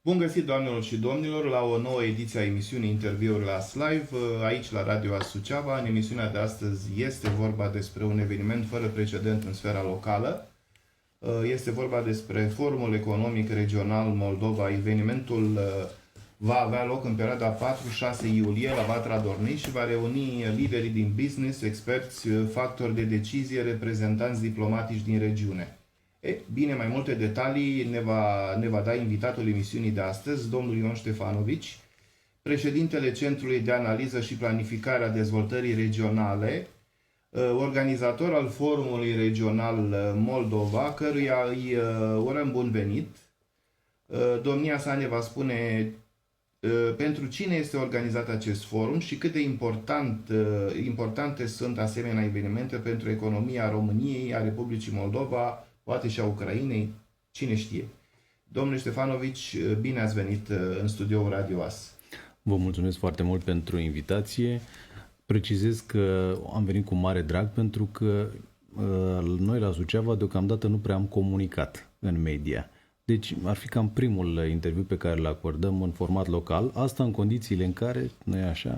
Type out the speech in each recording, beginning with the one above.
Bun găsit, doamnelor și domnilor, la o nouă ediție a emisiunii Interviuri la Live, aici la Radio Suceava. În emisiunea de astăzi este vorba despre un eveniment fără precedent în sfera locală. Este vorba despre Forumul Economic Regional Moldova. Evenimentul va avea loc în perioada 4-6 iulie la Vatra Dornei și va reuni liderii din business, experți, factori de decizie, reprezentanți diplomatici din regiune. Bine, mai multe detalii ne va da invitatul emisiunii de astăzi, domnul Ion Ștefanovici, președintele Centrului de Analiză și Planificare a Dezvoltării Regionale, organizator al Forumului Regional Moldova, căruia îi urăm bun venit. Domnia sa ne va spune pentru cine este organizat acest forum și cât de importante sunt asemenea evenimente pentru economia României, a Republicii Moldova, poate și a Ucrainei, cine știe. Domnule Ștefanovici, bine ați venit în studioul Radio AS. Vă mulțumesc foarte mult pentru invitație. Precizez că am venit cu mare drag pentru că noi la Suceava deocamdată nu prea am comunicat în media. Deci ar fi cam primul interviu pe care îl acordăm în format local, asta în condițiile în care,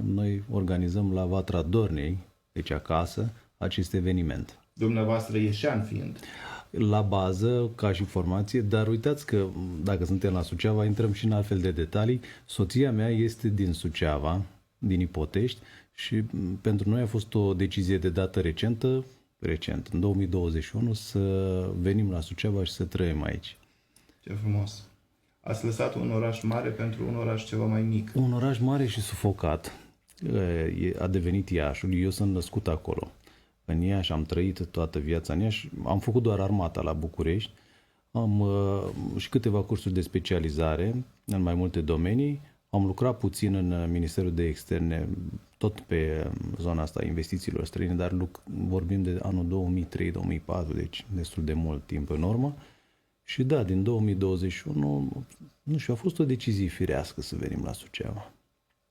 noi organizăm la Vatra Dornei, deci acasă, acest eveniment. Dumneavoastră ieșean fiind. La bază, ca și formație, dar uitați că dacă suntem la Suceava, intrăm și în altfel de detalii. Soția mea este din Suceava, din Ipotești, și pentru noi a fost o decizie de dată recent, în 2021, să venim la Suceava și să trăim aici. Ce frumos! Ați lăsat un oraș mare pentru un oraș ceva mai mic. Un oraș mare și sufocat a devenit Iașul. Eu sunt născut acolo. În Iași am trăit toată viața în Iași. Am făcut doar armata la București. Am și câteva cursuri de specializare în mai multe domenii. Am lucrat puțin în Ministerul de Externe, tot pe zona asta a investițiilor străine, dar vorbim de anul 2003-2004, deci destul de mult timp în urmă. Și da, din 2021, nu știu, a fost o decizie firească să venim la Suceava.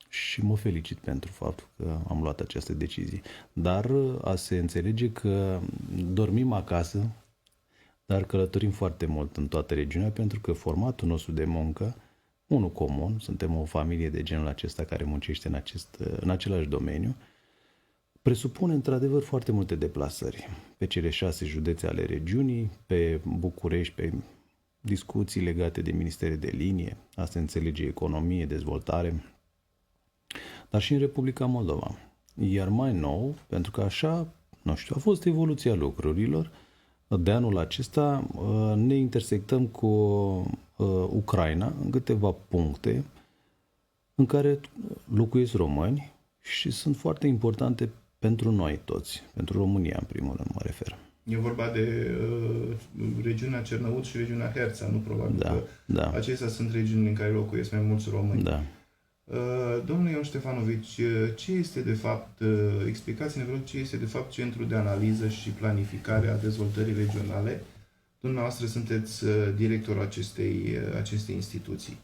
Și mă felicit pentru faptul că am luat această decizie. Dar a se înțelege că dormim acasă, dar călătorim foarte mult în toată regiunea, pentru că formatul nostru de muncă, unul comun, suntem o familie de genul acesta care muncește în același domeniu, presupune într-adevăr foarte multe deplasări pe cele 6 județe ale regiunii, pe București, pe discuții legate de ministere de linie, asta înțelege economie, dezvoltare, dar și în Republica Moldova. Iar mai nou, pentru că așa, nu știu, a fost evoluția lucrurilor, de anul acesta ne intersectăm cu Ucraina în câteva puncte în care locuiesc români și sunt foarte importante pentru noi toți, pentru România în primul rând mă refer. E vorba de regiunea Cernăuți și regiunea Herța, nu probabil că acestea sunt regiunile în care locuiesc mai mulți români. Da. Domnule Ion Ștefanovici, ce este de fapt, explicați-ne vreau ce este de fapt Centrul de Analiză și Planificare a Dezvoltării Regionale. Dumneavoastră sunteți directorul acestei instituții.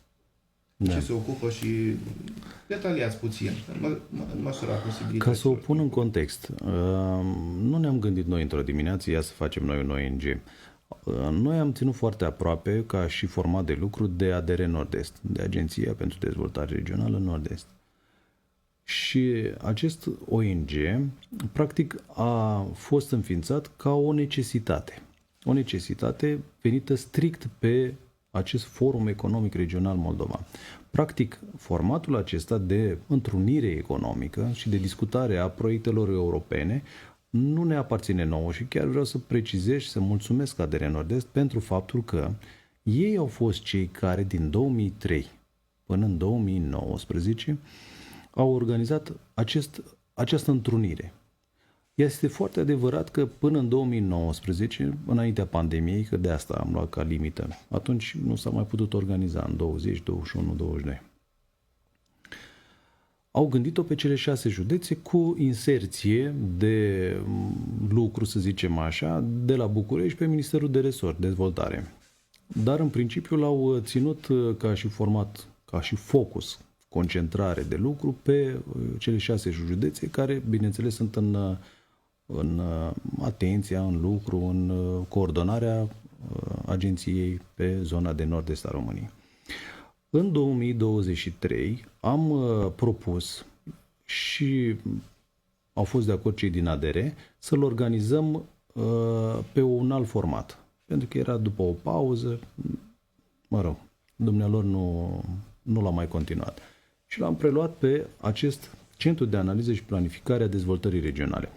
Da. Ce se ocupă și detaliați puțin, în măsura posibilităților. Ca să o pun în context, nu ne-am gândit noi într-o dimineață, ia să facem noi un ONG. Noi am ținut foarte aproape, ca și format de lucru, de ADR Nord-Est, de Agenția pentru Dezvoltare Regională Nord-Est. Și acest ONG, practic, a fost înființat ca o necesitate. O necesitate venită strict pe acest Forum Economic Regional Moldova. Practic, formatul acesta de întrunire economică și de discutare a proiectelor europene nu ne aparține nouă și chiar vreau să precizez și să mulțumesc ADR Nord-Est pentru faptul că ei au fost cei care din 2003 până în 2019 au organizat această întrunire. Este foarte adevărat că până în 2019, înaintea pandemiei, că de asta am luat ca limită, atunci nu s-a mai putut organiza în 20, 21, 22. Au gândit-o pe cele 6 județe cu inserție de lucru, să zicem așa, de la București pe Ministerul de Resort, Dezvoltare. Dar în principiu l-au ținut ca și format, ca și focus, concentrare de lucru pe cele 6 județe care, bineînțeles, sunt în atenția, în lucru, în coordonarea agenției pe zona de nord-est a României. În 2023 am propus și au fost de acord cei din ADR să-l organizăm pe un alt format. Pentru că era după o pauză, mă rog, dumnealor nu l-a mai continuat. Și l-am preluat pe acest Centru de Analiză și Planificare a Dezvoltării Regionale.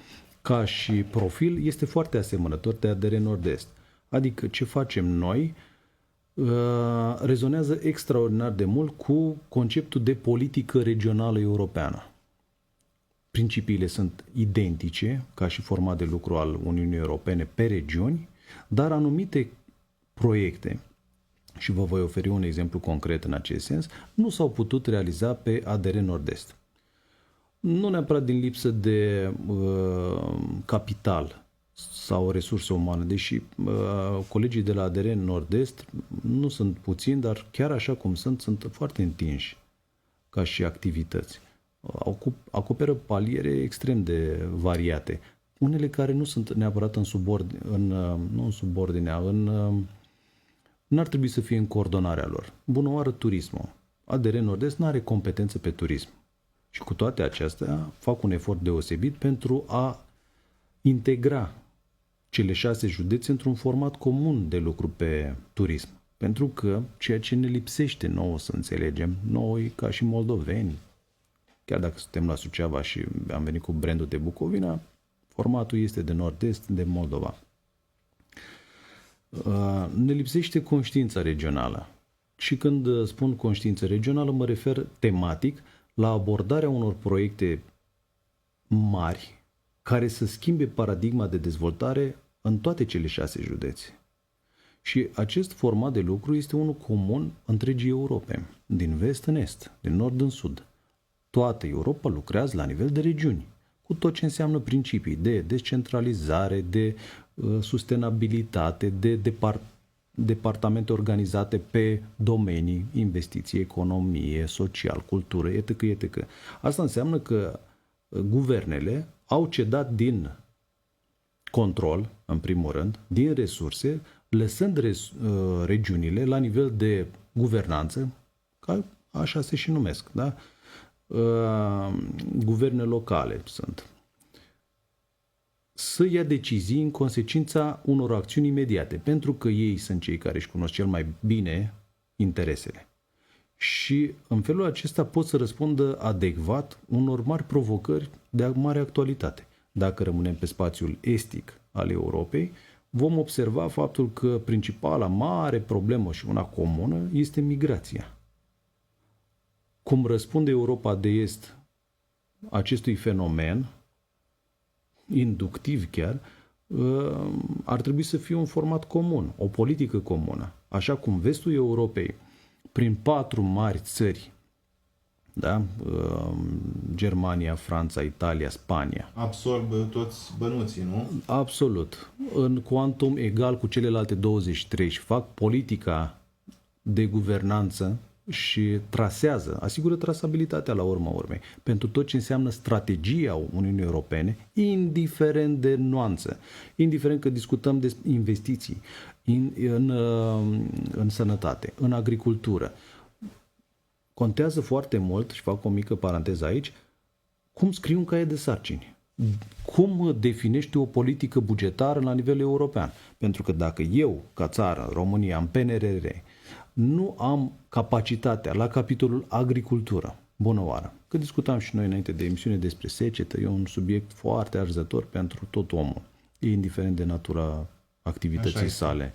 Ca și profil este foarte asemănător de ADR Nord-Est. Adică ce facem noi rezonează extraordinar de mult cu conceptul de politică regională europeană. Principiile sunt identice ca și format de lucru al Uniunii Europene pe regiuni, dar anumite proiecte, și vă voi oferi un exemplu concret în acest sens, nu s-au putut realiza pe ADR Nord-Est. Nu neapărat din lipsă de capital sau resurse umane, deși colegii de la ADR Nord-Est nu sunt puțini, dar chiar așa cum sunt foarte întinși ca și activități. Acoperă paliere extrem de variate. Unele care nu sunt neapărat n-ar trebui să fie în coordonarea lor. Bună oară turismul. ADR Nord-Est nu are competență pe turism. Și cu toate acestea fac un efort deosebit pentru a integra cele 6 județe într-un format comun de lucru pe turism. Pentru că ceea ce ne lipsește nouă să înțelegem, noi ca și moldoveni, chiar dacă suntem la Suceava și am venit cu brandul de Bucovina, formatul este de Nord-Est, de Moldova. Ne lipsește conștiința regională. Și când spun conștiință regională, mă refer tematic la abordarea unor proiecte mari care să schimbe paradigma de dezvoltare în toate cele 6 județe. Și acest format de lucru este unul comun întregii Europe, din vest în est, din nord în sud. Toată Europa lucrează la nivel de regiuni, cu tot ce înseamnă principii de descentralizare, de sustenabilitate, de departamente organizate pe domenii, investiții, economie, social, cultură, etc., etc. Asta înseamnă că guvernele au cedat din control, în primul rând, din resurse, lăsând regiunile la nivel de guvernanță, ca așa se și numesc, da? Guverne locale sunt, să ia decizii în consecința unor acțiuni imediate, pentru că ei sunt cei care își cunosc cel mai bine interesele. Și în felul acesta pot să răspundă adecvat unor mari provocări de mare actualitate. Dacă rămânem pe spațiul estic al Europei, vom observa faptul că principala mare problemă și una comună este migrația. Cum răspunde Europa de Est acestui fenomen, inductiv chiar, ar trebui să fie un format comun, o politică comună. Așa cum vestul Europei, prin 4 mari țări, da? Germania, Franța, Italia, Spania. Absorb toți bănuții, nu? Absolut. În cuantum egal cu celelalte 23 și fac politica de guvernanță și asigură trasabilitatea la urma urmei pentru tot ce înseamnă strategia Uniunii Europene, indiferent de nuanță, indiferent că discutăm despre investiții în sănătate, în agricultură. Contează foarte mult, și fac o mică paranteză aici, cum scrii un caiet de sarcini. Cum definești o politică bugetară la nivel european? Pentru că dacă eu, ca țară, România, în PNRR, nu am capacitatea la capitolul agricultură, bună oară, că discutam și noi înainte de emisiune despre secetă, e un subiect foarte arzător pentru tot omul, indiferent de natura activității sale.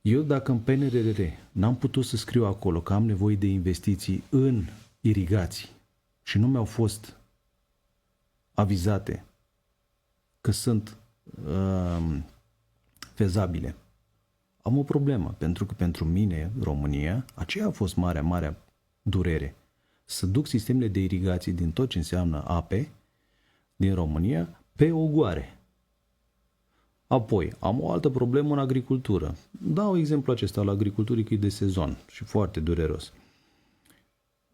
Eu, dacă în PNRR n-am putut să scriu acolo că am nevoie de investiții în irigații și nu mi-au fost avizate că sunt fezabile, am o problemă, pentru că pentru mine, România, aceea a fost marea durere. Să duc sistemele de irigații din tot ce înseamnă ape din România pe ogoare. Apoi, am o altă problemă în agricultură. Dau exemplu acesta al agriculturii că e de sezon și foarte dureros.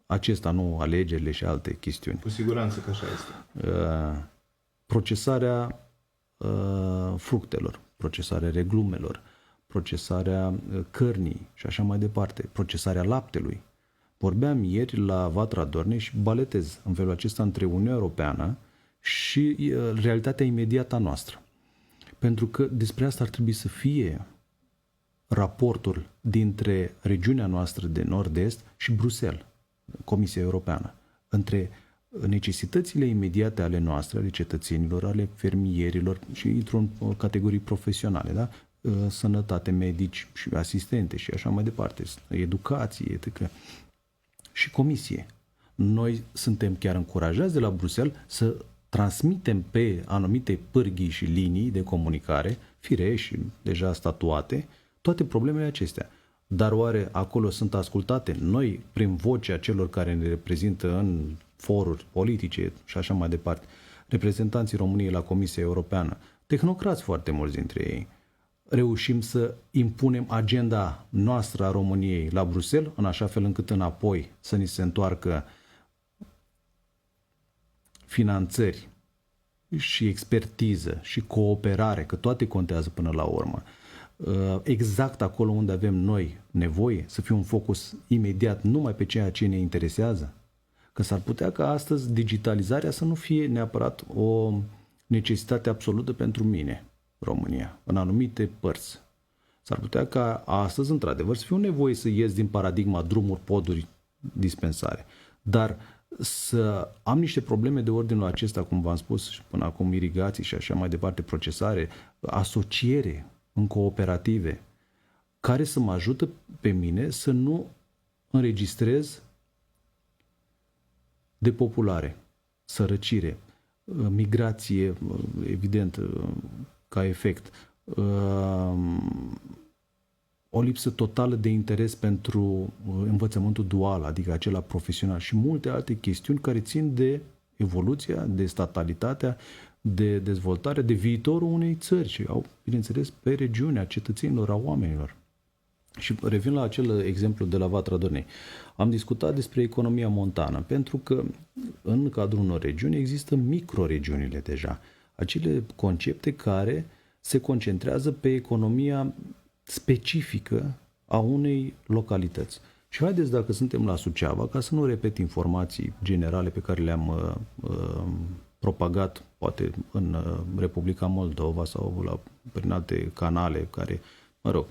Acesta nu alegerile și alte chestiuni. Cu siguranță că așa este. Procesarea fructelor, procesarea reglumelor, procesarea cărnii și așa mai departe, procesarea laptelui. Vorbeam ieri la Vatra Dornei și baletez în felul acesta între Uniunea Europeană și realitatea imediată a noastră. Pentru că despre asta ar trebui să fie raportul dintre regiunea noastră de nord-est și Bruxelles, Comisia Europeană, între necesitățile imediate ale noastre, ale cetățenilor, ale fermierilor și într-o categorii profesionale, da? Sănătate, medici și asistente și așa mai departe, educație, etc. Și comisie. Noi suntem chiar încurajați de la Bruxelles să transmitem pe anumite pârghii și linii de comunicare, firești, deja statuate, toate problemele acestea. Dar oare acolo sunt ascultate noi, prin vocea celor care ne reprezintă în foruri politice și așa mai departe, reprezentanții României la Comisia Europeană, tehnocrați foarte mulți dintre ei, reușim să impunem agenda noastră a României la Bruxelles, în așa fel încât înapoi să ni se întoarcă finanțări și expertiză și cooperare, că toate contează până la urmă, exact acolo unde avem noi nevoie, să fie un focus imediat numai pe ceea ce ne interesează? Că s-ar putea ca astăzi digitalizarea să nu fie neapărat o necesitate absolută pentru mine, România, în anumite părți. S-ar putea ca astăzi, într-adevăr, să fie o nevoie să ies din paradigma drumuri, poduri, dispensare. Dar să am niște probleme de ordinul acesta, cum v-am spus până acum, irigații și așa mai departe, procesare, asociere în cooperative, care să mă ajută pe mine să nu înregistrez depopulare, sărăcire, migrație, evident, ca efect, o lipsă totală de interes pentru învățământul dual, adică acela profesional și multe alte chestiuni care țin de evoluția, de statalitatea, de dezvoltare, de viitorul unei țări și au, bineînțeles, pe regiunea cetățenilor, a oamenilor. Și revin la acel exemplu de la Vatra Dornei. Am discutat despre economia montană, pentru că în cadrul unor regiuni există microregiunile deja, acele concepte care se concentrează pe economia specifică a unei localități. Și haideți, dacă suntem la Suceava, ca să nu repet informații generale pe care le-am propagat, poate în Republica Moldova sau prin alte canale care, mă rog,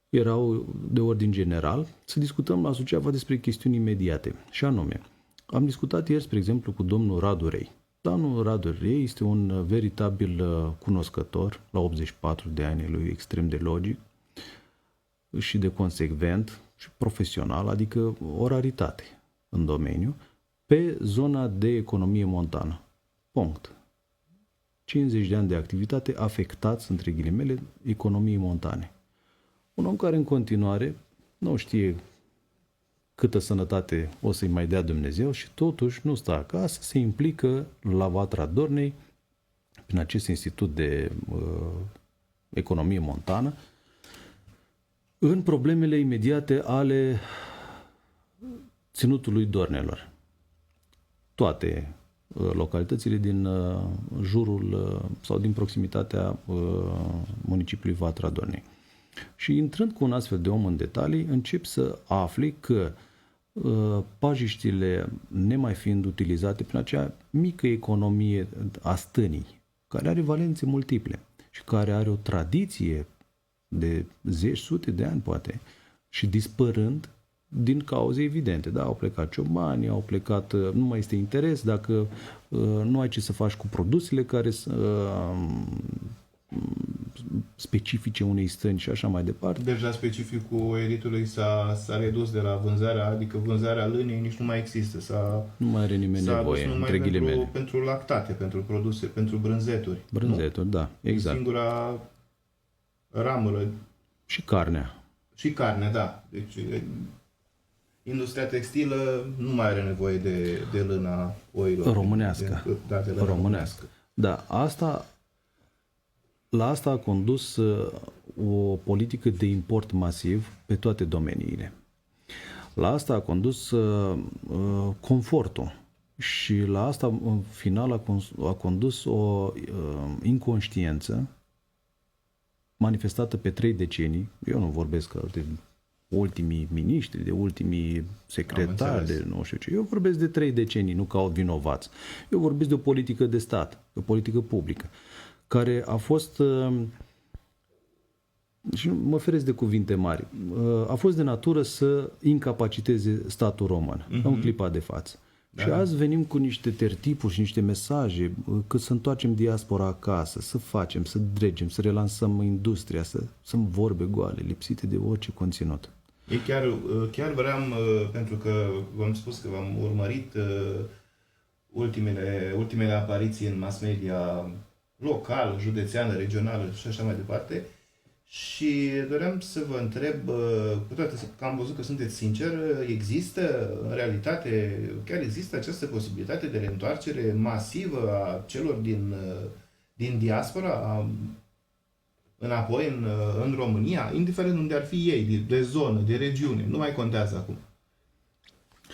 erau de ordin general, să discutăm la Suceava despre chestiuni imediate. Și anume, am discutat ieri, spre exemplu, cu domnul Radu Rei. Domnul Radu Rei este un veritabil cunoscător, la 84 de ani, lui extrem de logic și de consecvent și profesional, adică o raritate în domeniu, pe zona de economie montană. Punct. 50 de ani de activitate afectați, între ghilimele, economiei montane. Un om care în continuare nu știe câtă sănătate o să-i mai dea Dumnezeu și totuși nu stă acasă, se implică la Vatra Dornei, prin acest institut de economie montană, în problemele imediate ale ținutului Dornelor. Toate localitățile din jurul sau din proximitatea municipiului Vatra Dornei. Și intrând cu un astfel de om în detalii, încep să afli că pajiștile, nemai fiind utilizate prin acea mică economie a stânii, care are valențe multiple și care are o tradiție de zeci, sute de ani poate, și dispărând din cauze evidente. Da, au plecat ciobani, au plecat, nu mai este interes, dacă nu ai ce să faci cu produsele care specifice unei stăni și așa mai departe. Deja specificul editului s-a redus de la vânzarea, adică vânzarea lânii nici nu mai există. Nu mai are nimeni nevoie, între ghilimele. Pentru lactate, pentru produse, pentru brânzeturi. Brânzeturi, nu? Da, exact. Singura ramură. Și carnea. Și carnea, da. Deci industria textilă nu mai are nevoie de lâna oilor. Românească. Da, la asta a condus o politică de import masiv pe toate domeniile. La asta a condus confortul și la asta în final a condus o inconștiență manifestată pe 3 decenii, eu nu vorbesc de ultimii miniștri, de ultimii secretari, de nu știu ce, eu vorbesc de 3 decenii, nu caut vinovați. Eu vorbesc de o politică de stat, de o politică publică, care a fost, și mă feresc de cuvinte mari, a fost de natură să incapaciteze statul român în clipa de față. Da. Și azi venim cu niște tertipuri și niște mesaje că să întoarcem diaspora acasă, să facem, să dregem, să relansăm industria, să sunt vorbe goale, lipsite de orice conținut. Chiar vreau, pentru că v-am spus că v-am urmărit ultimele apariții în mass media local, județeană, regională și așa mai departe, și doream să vă întreb, cu toate că am văzut că sunteți sincer, există în realitate, chiar există această posibilitate de reîntoarcere masivă a celor din diaspora înapoi în România, indiferent unde ar fi ei, de zonă, de regiune, nu mai contează acum.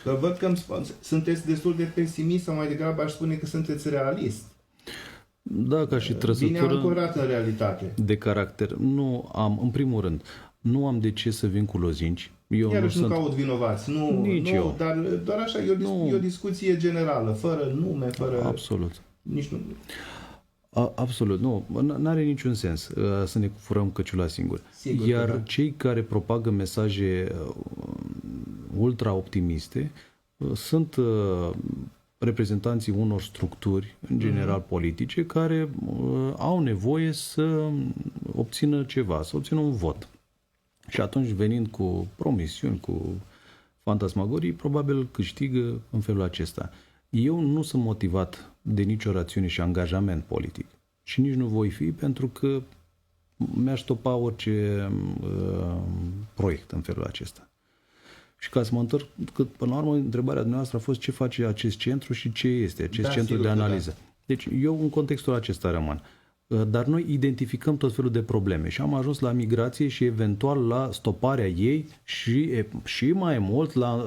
Că văd că sunteți destul de pesimist, sau mai degrabă aș spune că sunteți realist. Da, ca și trăsătură bine ancorat în realitate. De caracter. Nu am, în primul rând, nu am de ce să vin cu lozinci. Eu iarăși nu caut vinovați. Nici eu. Dar doar așa, e o discuție generală, fără nume, fără... Absolut. Nici nu... Absolut, nu. N-are niciun sens să ne furăm căciula singuri. Sigur, iar da. Cei care propagă mesaje ultra-optimiste sunt reprezentanții unor structuri, în general politice, care au nevoie să obțină ceva, să obțină un vot. Și atunci, venind cu promisiuni, cu fantasmagorii, probabil câștigă în felul acesta. Eu nu sunt motivat de nicio rațiune și angajament politic. Și nici nu voi fi, pentru că mi-aș stopa orice proiect în felul acesta. Și ca să mă întorc, că până la urmă întrebarea dumneavoastră a fost ce face acest centru și ce este acest centru de analiză. Da. Deci eu în contextul acesta rămân. Dar noi identificăm tot felul de probleme și am ajuns la migrație și eventual la stoparea ei și mai mult la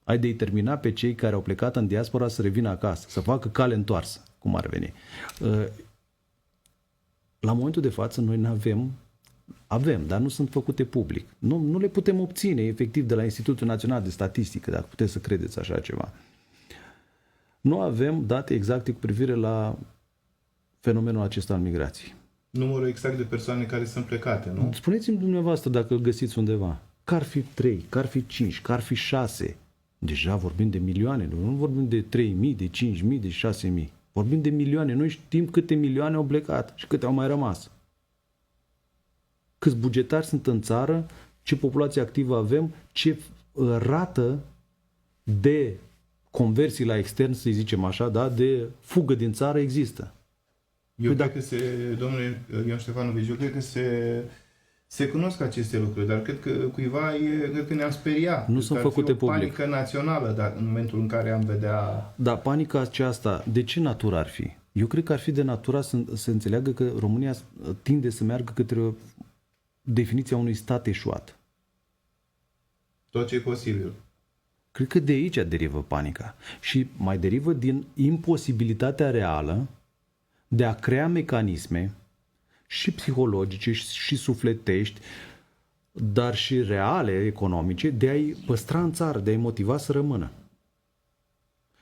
a determina pe cei care au plecat în diaspora să revină acasă, să facă cale întoarsă, cum ar veni. La momentul de față noi avem, dar nu sunt făcute public. Nu le putem obține efectiv de la Institutul Național de Statistică, dacă puteți să credeți așa ceva. Nu avem date exacte cu privire la fenomenul acesta al migrației. Numărul exact de persoane care sunt plecate, nu? Spuneți-mi dumneavoastră dacă îl găsiți undeva. Că ar fi 3, că ar fi 5, că ar fi 6. Deja vorbim de milioane, nu vorbim de 3.000, de 5.000, de 6.000. Vorbim de milioane. Noi știm câte milioane au plecat și câte au mai rămas. Câți bugetari sunt în țară, ce populație activă avem, ce rată de conversii la extern, să zicem așa, da, de fugă din țară există. Eu cred că domnule Ion Ștefanovici, eu cred că se cunosc aceste lucruri, dar cred că cuiva cred că ne-am speriat. Nu sunt făcute public. Panică națională în momentul în care am vedea... Da, panica aceasta, de ce natură ar fi? Eu cred că ar fi de natura să înțeleagă că România tinde să meargă către definiția unui stat eșuat. Tot ce e posibil. Cred că de aici derivă panica. Și mai derivă din imposibilitatea reală de a crea mecanisme și psihologice și sufletești, dar și reale, economice, de a-i păstra în țară, de a-i motiva să rămână.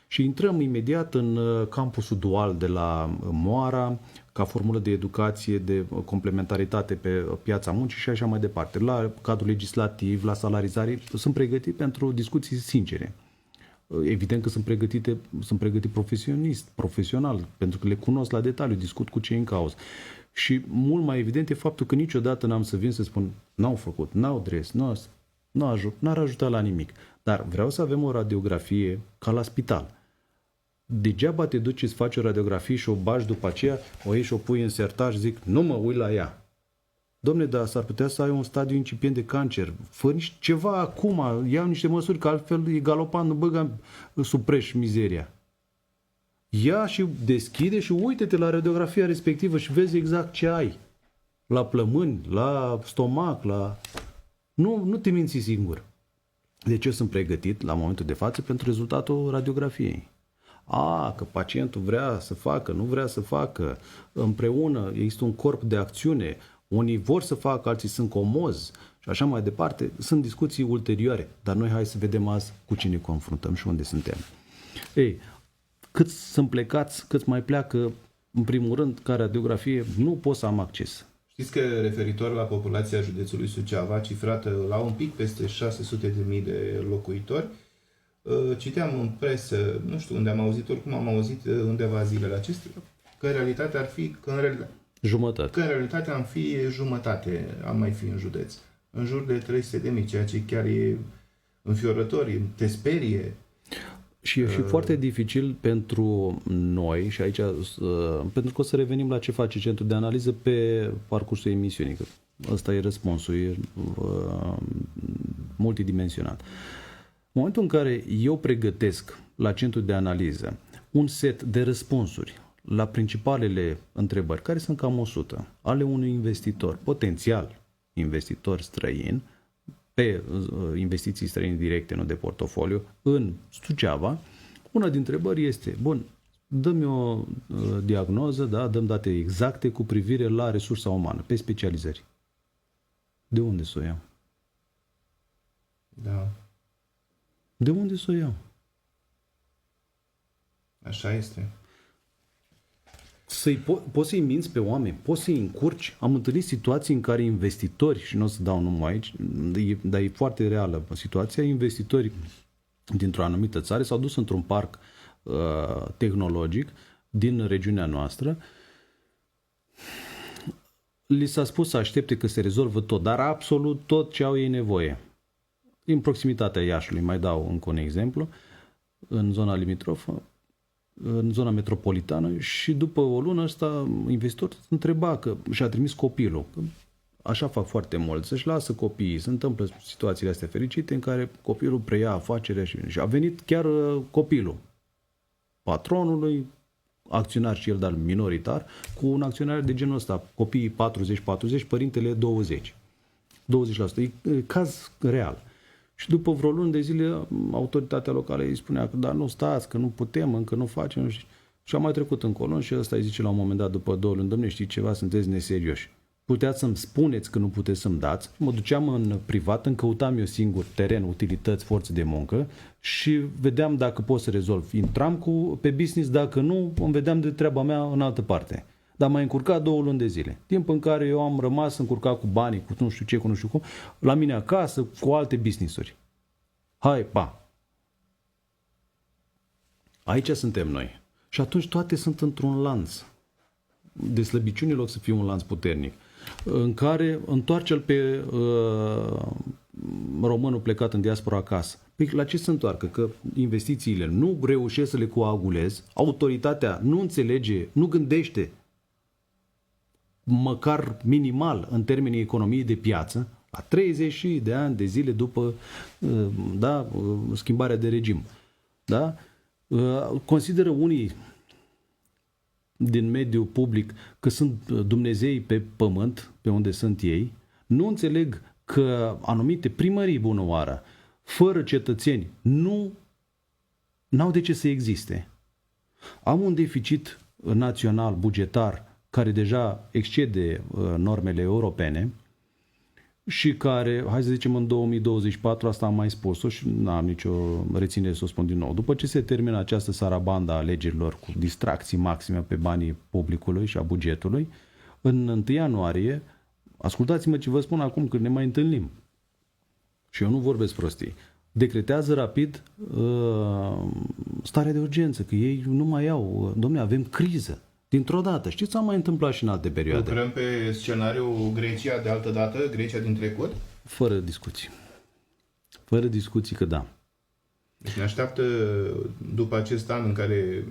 Și intrăm imediat în campusul dual de la Moara, ca formulă de educație, de complementaritate pe piața muncii și așa mai departe. La cadrul legislativ, la salarizare, sunt pregătit pentru discuții sincere. Evident că sunt pregătit profesional, pentru că le cunosc la detaliu, discut cu cei în cauză. Și mult mai evident e faptul că niciodată n-am să vin să spun n-au făcut, n-au dres, n-ar ajuta la nimic. Dar vreau să avem o radiografie ca la spital. Degeaba te duci, îți faci o radiografie și o bagi după aceea, o iei și o pui în sertar și zic, nu mă uit la ea. Dom'le, dar s-ar putea să ai un stadiu incipient de cancer. Fă ceva acum, ia niște măsuri, că altfel e galopant, nu băga sub preș mizeria. Ia și deschide și uite-te la radiografia respectivă și vezi exact ce ai. La plămâni, la stomac, la... Nu te minți singur. Deci eu sunt pregătit la momentul de față pentru rezultatul radiografiei. că pacientul vrea să facă, nu vrea să facă, împreună există un corp de acțiune, unii vor să facă, alții sunt comozi și așa mai departe. Sunt discuții ulterioare, dar noi hai să vedem azi cu cine confruntăm și unde suntem. Ei, câți sunt plecați, câți mai pleacă, în primul rând, ca radiografie, nu pot să am acces. Știți că referitor la populația județului Suceava, cifrată la un pic peste 600.000 de locuitori, citeam în presă, nu știu unde am auzit, oricum am auzit undeva zilele acestea, că în realitate ar fi, Jumătate. Că în realitate am fi jumătate, am mai fi în județ. În jur de 300.000, ceea ce chiar e înfiorător, te sperie. Și e și foarte dificil pentru noi, și aici, pentru că o să revenim la ce face Centrul de Analiză pe parcursul emisiunii, că ăsta e răspunsul, e multidimensional. În momentul în care eu pregătesc la Centrul de Analiză un set de răspunsuri la principalele întrebări, care sunt cam 100, ale unui investitor, potențial investitor străin, pe investiții străine directe, nu de portofoliu, în Suceava, una dintre întrebări este, bun, dă-mi o diagnoză, da, dăm date exacte cu privire la resursa umană, pe specializări. De unde să o iau? Da. De unde să o iau? Așa este. Poți să-i minți pe oameni, poți să-i încurci. Am întâlnit situații în care investitori, și nu o să dau numai aici, dar e foarte reală situația, investitori dintr-o anumită țară s-au dus într-un parc tehnologic din regiunea noastră. Li s-a spus să aștepte că se rezolvă tot, dar absolut tot ce au ei nevoie. În proximitatea Iașului, mai dau încă un exemplu, în zona limitrofă, în zona metropolitană, și după o lună ăsta investitor întreba că și-a trimis copilul. Că așa fac foarte mulți, să-și lasă copiii. Se întâmplă situațiile astea fericite în care copilul preia afacerea și a venit chiar copilul patronului, acționar și el, dar minoritar, cu un acționar de genul ăsta, copiii 40-40, părintele 20%. E caz real. Și după vreo lună de zile, autoritatea locală îi spunea că dar nu stați, că nu putem, încă nu facem. Și am mai trecut încolo și ăsta îi zice la un moment dat, după 2 luni, dom'le, știi ceva, sunteți neserioși. Puteați să-mi spuneți că nu puteți să-mi dați. Mă duceam în privat, îmi căutam eu singur teren, utilități, forțe de muncă și vedeam dacă pot să rezolv. Intram pe business, dacă nu, îmi vedeam de treaba mea în altă parte. Dar m-a încurcat 2 luni de zile. Timp în care eu am rămas încurcat cu banii, cu nu știu ce, cu nu știu cum, la mine acasă, cu alte business-uri. Hai, pa! Aici suntem noi. Și atunci toate sunt într-un lanț de slăbiciuni, în loc să fie un lanț puternic, în care întoarce-l pe românul plecat în diaspora acasă. Păi la ce se întoarcă? Că investițiile nu reușesc să le coagulez, autoritatea nu înțelege, nu gândește măcar minimal în termenii economiei de piață, la 30 de ani de zile după schimbarea de regim. Da? Consideră unii din mediul public că sunt Dumnezei pe pământ, pe unde sunt ei, nu înțeleg că anumite primării, bună oară, fără cetățeni, n-au de ce să existe. Am un deficit național bugetar care deja excede normele europene și care, hai să zicem, în 2024, asta am mai spus-o și n-am nicio reținere să o spun din nou, după ce se termină această sarabanda a alegerilor cu distracții maxime pe banii publicului și a bugetului, în 1 ianuarie, ascultați-mă ce vă spun acum când ne mai întâlnim, și eu nu vorbesc prostii, decretează rapid starea de urgență, că ei nu mai au, dom'le, avem criză. Dintr-o dată. Știți, am mai întâmplat și în alte perioade. Lucrăm pe scenariul Grecia de altă dată, Grecia din trecut? Fără discuții. Fără discuții că da. Deci ne așteaptă după acest an în care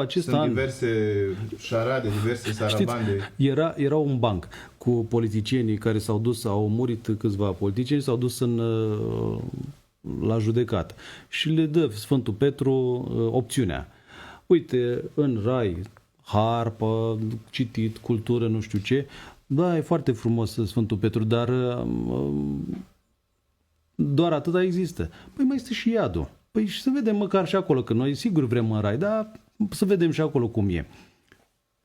sunt an, diverse șarade, diverse sarabande. Știți, era un banc cu politicienii care s-au dus, au murit câțiva politicieni, s-au dus la judecată. Și le dă Sfântul Petru opțiunea. Uite, în rai, harpă, citit, cultură, nu știu ce. Da, e foarte frumos Sfântul Petru, dar doar atâta există. Păi mai este și iadul. Păi și să vedem măcar și acolo, că noi sigur vrem în rai, dar să vedem și acolo cum e.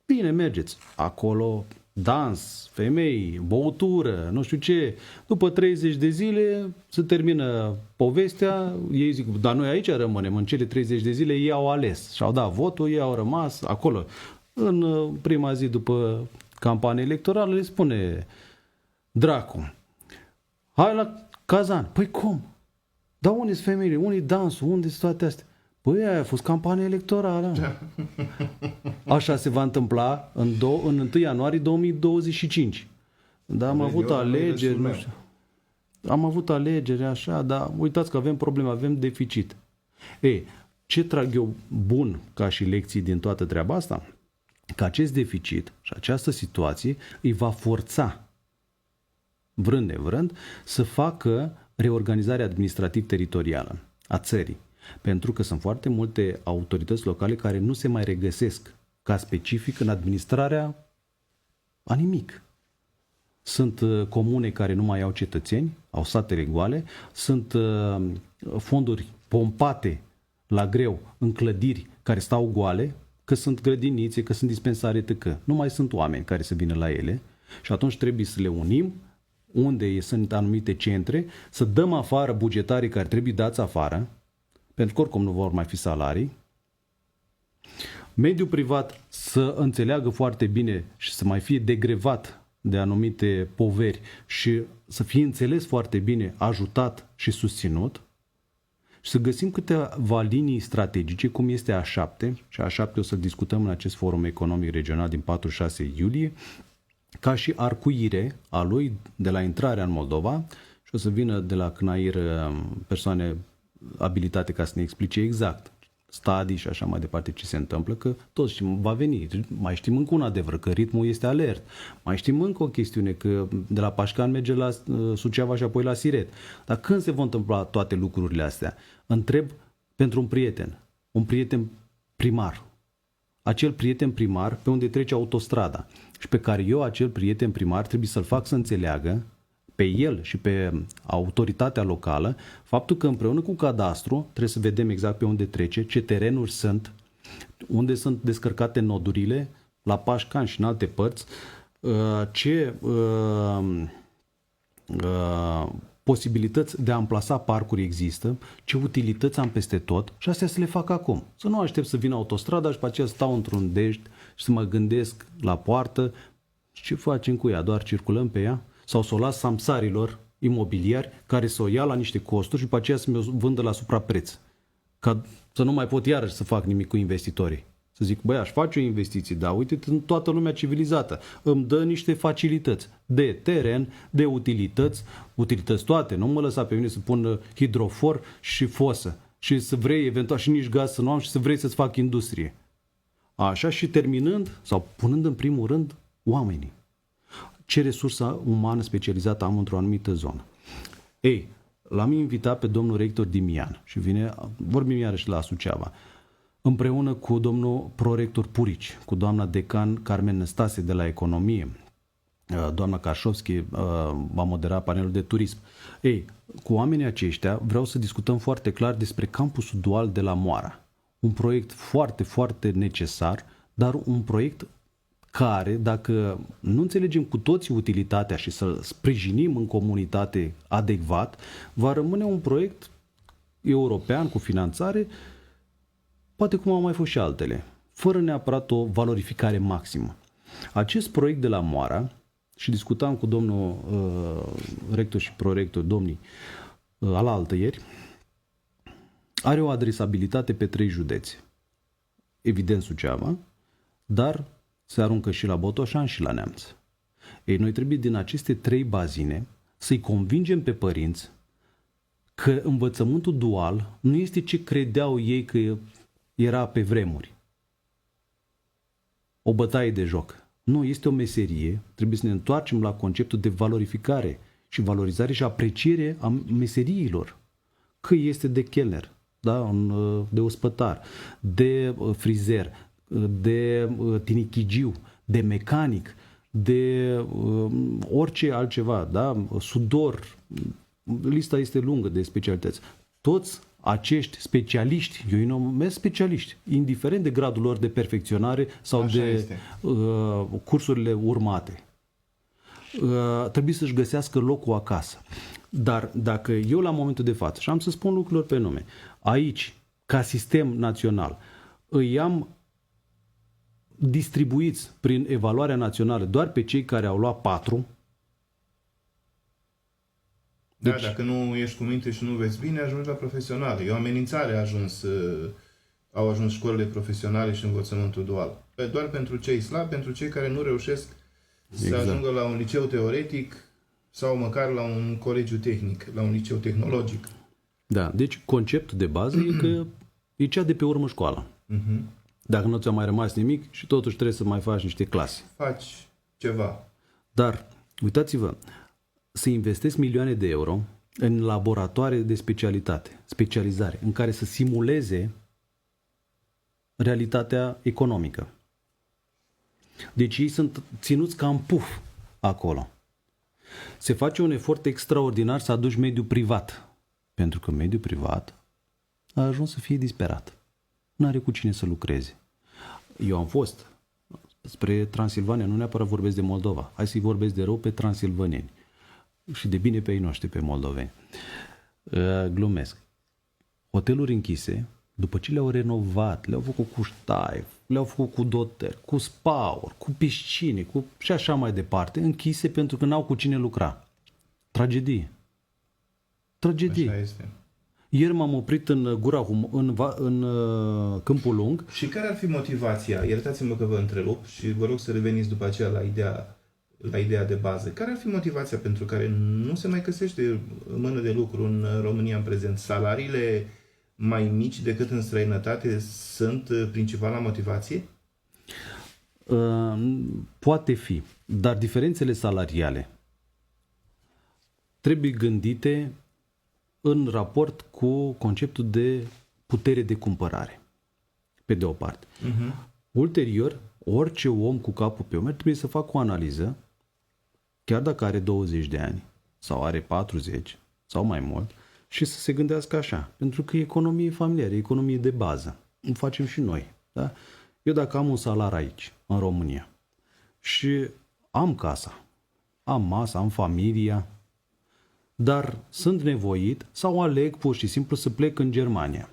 Bine, mergeți. Acolo dans, femei, băutură, nu știu ce. După 30 de zile se termină povestea, ei zic, dar noi aici rămânem, în cele 30 de zile ei au ales și au dat votul, ei au rămas acolo. În prima zi după campania electorală le spune Dracu, hai la Kazan. Păi cum? Dar unde sunt femeile? Unde-i dansul? Unde sunt toate astea? Păi aia a fost campania electorală. Așa se va întâmpla în 1 ianuarie 2025. Dar am avut alegeri, nu știu. Am avut alegeri așa, dar uitați că avem probleme, avem deficit. Ei, ce trag eu bun ca și lecții din toată treaba asta? Că acest deficit și această situație îi va forța, vrând nevrând, să facă reorganizarea administrativ-teritorială a țării. Pentru că sunt foarte multe autorități locale care nu se mai regăsesc ca specific în administrarea a nimic. Sunt comune care nu mai au cetățeni, au satele goale, sunt fonduri pompate la greu în clădiri care stau goale, că sunt grădinițe, că sunt dispensare, etc. Nu mai sunt oameni care să vină la ele și atunci trebuie să le unim unde sunt anumite centre, să dăm afară bugetarii care trebuie dați afară, pentru că oricum nu vor mai fi salarii. Mediul privat să înțeleagă foarte bine și să mai fie degrevat de anumite poveri și să fie înțeles foarte bine, ajutat și susținut. Și să găsim câteva linii strategice, cum este A7, și A7 o să discutăm în acest forum economic regional din 4-6 iulie, ca și arcuire a lui de la intrarea în Moldova și o să vină de la CNAIR persoane abilitate ca să ne explice exact stadii și așa mai departe ce se întâmplă, că toți știm, va veni. Mai știm încă un adevăr, că ritmul este alert. Mai știm încă o chestiune, că de la Pașcan merge la Suceava și apoi la Siret. Dar când se vor întâmpla toate lucrurile astea? Întreb pentru un prieten primar. Acel prieten primar pe unde trece autostrada și pe care eu, acel prieten primar, trebuie să-l fac să înțeleagă pe el și pe autoritatea locală faptul că împreună cu cadastru trebuie să vedem exact pe unde trece, ce terenuri sunt, unde sunt descărcate nodurile, la Pașcan și în alte părți, ce posibilități de a amplasa parcuri există, ce utilități am peste tot și astea să le fac acum. Să nu aștept să vină autostrada și pe aceea stau într-un dești și să mă gândesc la poartă ce facem cu ea, doar circulăm pe ea? Sau să o las samsarilor imobiliari care să o ia la niște costuri și după aceea să mi-o vândă la suprapreț. Ca să nu mai pot iarăși să fac nimic cu investitorii. Să zic, băi, aș face o investiție, dar uite, în toată lumea civilizată îmi dă niște facilități de teren, de utilități toate. Nu mă lăsa pe mine să pun hidrofor și fosă și să vrei eventual și nici gaz să nu am și să vrei să-ți fac industrie. Așa și terminând sau punând în primul rând oamenii. Ce resursă umană specializată am într-o anumită zonă. Ei, l-am invitat pe domnul rector Dimian și vorbim iarăși la Suceava, împreună cu domnul prorector Purici, cu doamna decan Carmen Năstase de la Economie, doamna Karșovski va modera panelul de turism. Ei, cu oamenii aceștia vreau să discutăm foarte clar despre campusul dual de la Moara. Un proiect foarte, foarte necesar, dar un proiect care, dacă nu înțelegem cu toții utilitatea și să sprijinim în comunitate adecvat, va rămâne un proiect european cu finanțare, poate cum au mai fost și altele, fără neapărat o valorificare maximă. Acest proiect de la Moara, și discutam cu domnul rector și prorector, domnii, alaltăieri, are o adresabilitate pe 3 județe. Evident Suceava, dar se aruncă și la Botoșani și la Neamț. Ei, noi trebuie din aceste 3 bazine să-i convingem pe părinți că învățământul dual nu este ce credeau ei că era pe vremuri. O bătaie de joc. Nu, este o meserie, trebuie să ne întoarcem la conceptul de valorificare și valorizare și apreciere a meseriilor. Că este de chelner, da? De ospătar, de frizer, de tinichigiu, de mecanic, de orice altceva, da? Sudor, lista este lungă de specialități. Toți acești specialiști, eu îi numesc specialiști, indiferent de gradul lor de perfecționare sau Așa de este. cursurile urmate. Trebuie să-și găsească locul acasă. Dar dacă eu la momentul de față, și am să spun lucrurilor pe nume, aici, ca sistem național, îi am distribuiți prin evaluarea națională doar pe cei care au luat 4. Deci, dacă nu ești cu minte și nu vezi bine, ajungi la profesional. E o amenințare au ajuns școlile profesionale și învățământul dual. Doar pentru cei slabi, pentru cei care nu reușesc să ajungă la un liceu teoretic sau măcar la un colegiu tehnic, la un liceu tehnologic. Da, deci conceptul de bază e că e cea de pe urmă școala. Dacă nu ți-a mai rămas nimic și totuși trebuie să mai faci niște clase. Faci ceva. Dar, uitați-vă, să investesc milioane de euro în laboratoare de specializare, în care să simuleze realitatea economică. Deci ei sunt ținuți ca în puf acolo. Se face un efort extraordinar să aduci mediul privat. Pentru că mediul privat a ajuns să fie disperat. N-are cu cine să lucreze. Eu am fost spre Transilvania, nu neapărat vorbesc de Moldova. Hai să-i vorbesc de rău pe transilvaneni. Și de bine pe ei noștri, pe moldoveni. Glumesc. Hoteluri închise, după ce le-au renovat, le-au făcut cu ștaif, le-au făcut cu doter, cu spa-uri, cu piscine, și așa mai departe, închise pentru că n-au cu cine lucra. Tragedie. Tragedie. Așa este. Ieri m-am oprit în în Câmpul Lung. Și care ar fi motivația? Iertați-mă că vă întrerup și vă rog să reveniți după aceea la ideea de bază. Care ar fi motivația pentru care nu se mai găsește mână de lucru în România în prezent? Salariile mai mici decât în străinătate sunt principala motivație? Poate fi, dar diferențele salariale trebuie gândite în raport cu conceptul de putere de cumpărare, pe de o parte. Ulterior, orice om cu capul pe umeri trebuie să facă o analiză, chiar dacă are 20 de ani sau are 40 sau mai mult, și să se gândească așa, pentru că e economie familiară, e economie de bază. O facem și noi. Da? Eu dacă am un salar aici, în România, și am casa, am masa, am familia, dar sunt nevoit sau aleg pur și simplu să plec în Germania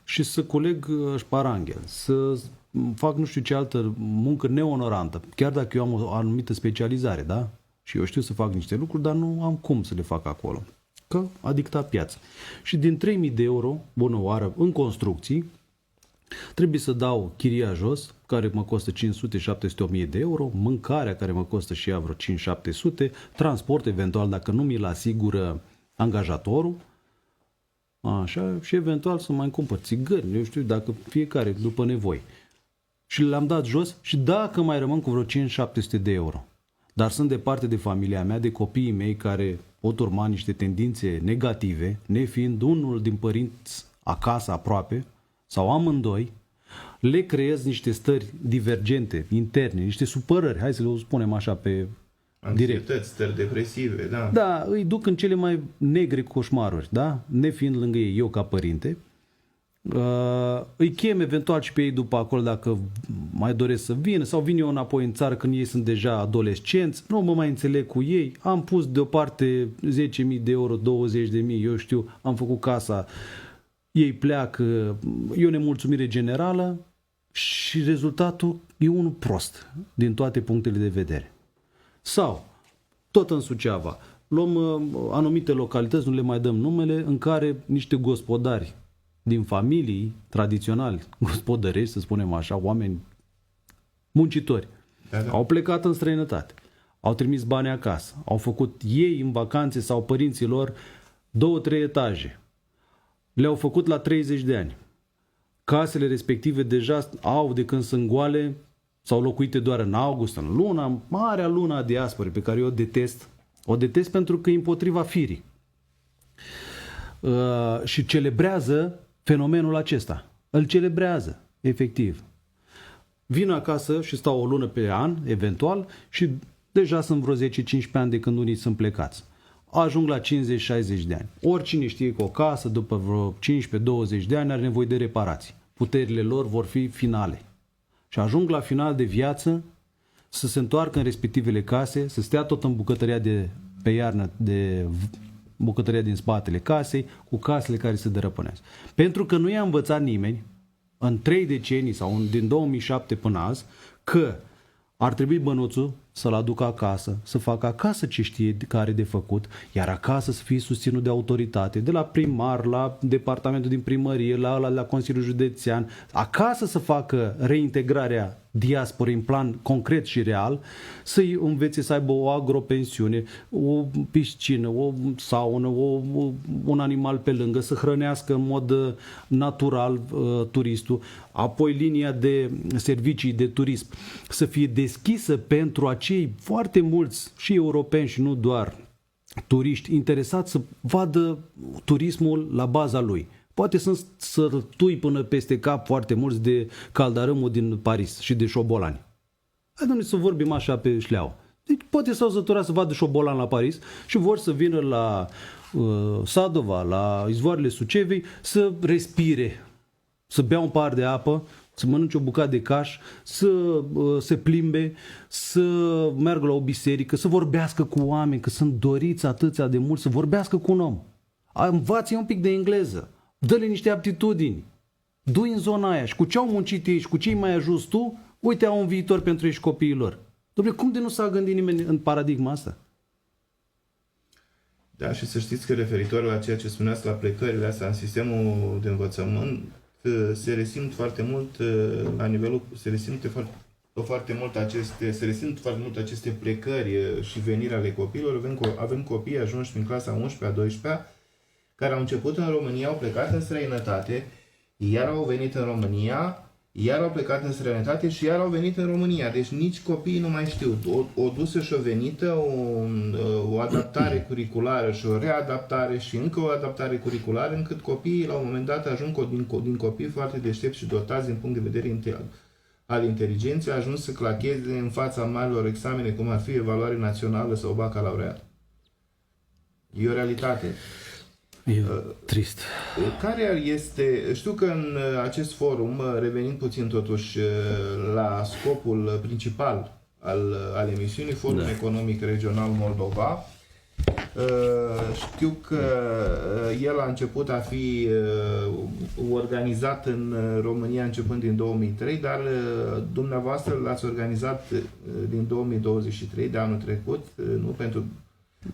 și să culeg șparanghel, să fac nu știu ce altă muncă neonorantă, chiar dacă eu am o anumită specializare, da? Și eu știu să fac niște lucruri, dar nu am cum să le fac acolo, că a dictat piața. Și din 3.000 de euro, bună oară, în construcții, trebuie să dau chiria jos, care mă costă 500, 700, 1000 de euro, mâncarea care mă costă și ea vreo 5-700, transport eventual dacă nu mi-l asigură angajatorul, așa, și eventual să mai cumpăr țigări, eu știu, dacă fiecare după nevoi. Și le-am dat jos și dacă mai rămân cu vreo 5-700 de euro. Dar sunt departe de familia mea, de copiii mei care pot urma niște tendințe negative, nefiind unul din părinți acasă aproape, sau amândoi, le creez niște stări divergente, interne, niște supărări, hai să le spunem așa pe direct. Anxietăți, stări depresive, da. Da, îi duc în cele mai negre coșmaruri, da? Nefiind lângă ei eu ca părinte. Îi chem eventual și pe ei după acolo dacă mai doresc să vină sau vin eu înapoi în țară când ei sunt deja adolescenți, nu mă mai înțeleg cu ei, am pus deoparte 10.000 de euro, 20.000, eu știu, am făcut casa, ei pleacă, e o nemulțumire generală și rezultatul e unul prost din toate punctele de vedere. Sau, tot în Suceava, luăm anumite localități, nu le mai dăm numele, în care niște gospodari din familii tradiționali, gospodărești, să spunem așa, oameni muncitori, au plecat în străinătate, au trimis bani acasă, au făcut ei în vacanțe sau părinții lor 2-3 etaje, le-au făcut la 30 de ani. Casele respective deja au, de când sunt goale, sau locuite doar în august, în luna, marea luna a diasporei, pe care eu o detest. O detest pentru că e împotriva firii. Și celebrează fenomenul acesta. Îl celebrează, efectiv. Vin acasă și stau o lună pe an, eventual, și deja sunt vreo 10-15 ani de când unii sunt plecați. ajung la 50-60 de ani. Oricine știe că o casă, după vreo 15-20 de ani, are nevoie de reparații. Puterile lor vor fi finale. Și ajung la final de viață să se întoarcă în respectivele case, să stea tot în bucătăria de pe iarnă, de bucătăria din spatele casei, cu casele care se dărăpânează. Pentru că nu i-a învățat nimeni, în 3 decenii sau din 2007 până azi, că ar trebui bănuțul să-l aducă acasă, să facă acasă ce știe că are de făcut, iar acasă să fie susținut de autoritate, de la primar, la departamentul din primărie, la Consiliul Județean, acasă să facă reintegrarea diasporei în plan concret și real, să-i învețe să aibă o agropensiune, o piscină, o saună, un animal pe lângă, să hrănească în mod natural turistul, apoi linia de servicii de turism să fie deschisă pentru acei foarte mulți și europeni și nu doar turiști interesați să vadă turismul la baza lui. Poate sunt sărătui până peste cap foarte mulți de caldarâmul din Paris și de șobolani. Hai, domnule, să vorbim așa pe șleau. Deci poate s-au săturat să vadă șobolan la Paris și vor să vină la Sadova, la izvoarele Sucevei, să respire, să bea un pahar de apă, să mănânce o bucată de caș, să se plimbe, să meargă la o biserică, să vorbească cu oameni, că sunt doriți atâția de mult, să vorbească cu un om. Învață-i un pic de engleză, dă-le niște aptitudini, du-i în zona aia și cu ce au muncit ei și cu ce mai ajuns tu, uite, au un viitor pentru ei și copiii lor. Dom'le, cum de nu s-a gândit nimeni în paradigma asta? Da, și să știți că referitor la ceea ce spuneați la plecările astea în sistemul de învățământ, se resimt foarte mult la nivelul, se resimt foarte mult aceste plecări și veniri ale copiilor. Avem copii ajunși prin clasa 11-a, 12-a, care au început în România, au plecat în străinătate, iar au venit în România, iar au plecat în străinătate și iar au venit în România. Deci nici copiii nu mai știu. O dusă și o venită, o adaptare curriculară și o readaptare și încă o adaptare curriculară, încât copiii la un moment dat ajung din copii foarte deștepți și dotați din punct de vedere al inteligenței, ajung să clacheze în fața marilor examene, cum ar fi evaluare națională sau bacalaureat. E o realitate. E trist. Care este, știu că în acest forum, revenind puțin totuși la scopul principal al emisiunii, Forumul Economic Regional Moldova, știu că el a început a fi organizat în România începând din 2003, dar dumneavoastră l-ați organizat din 2023, de anul trecut, nu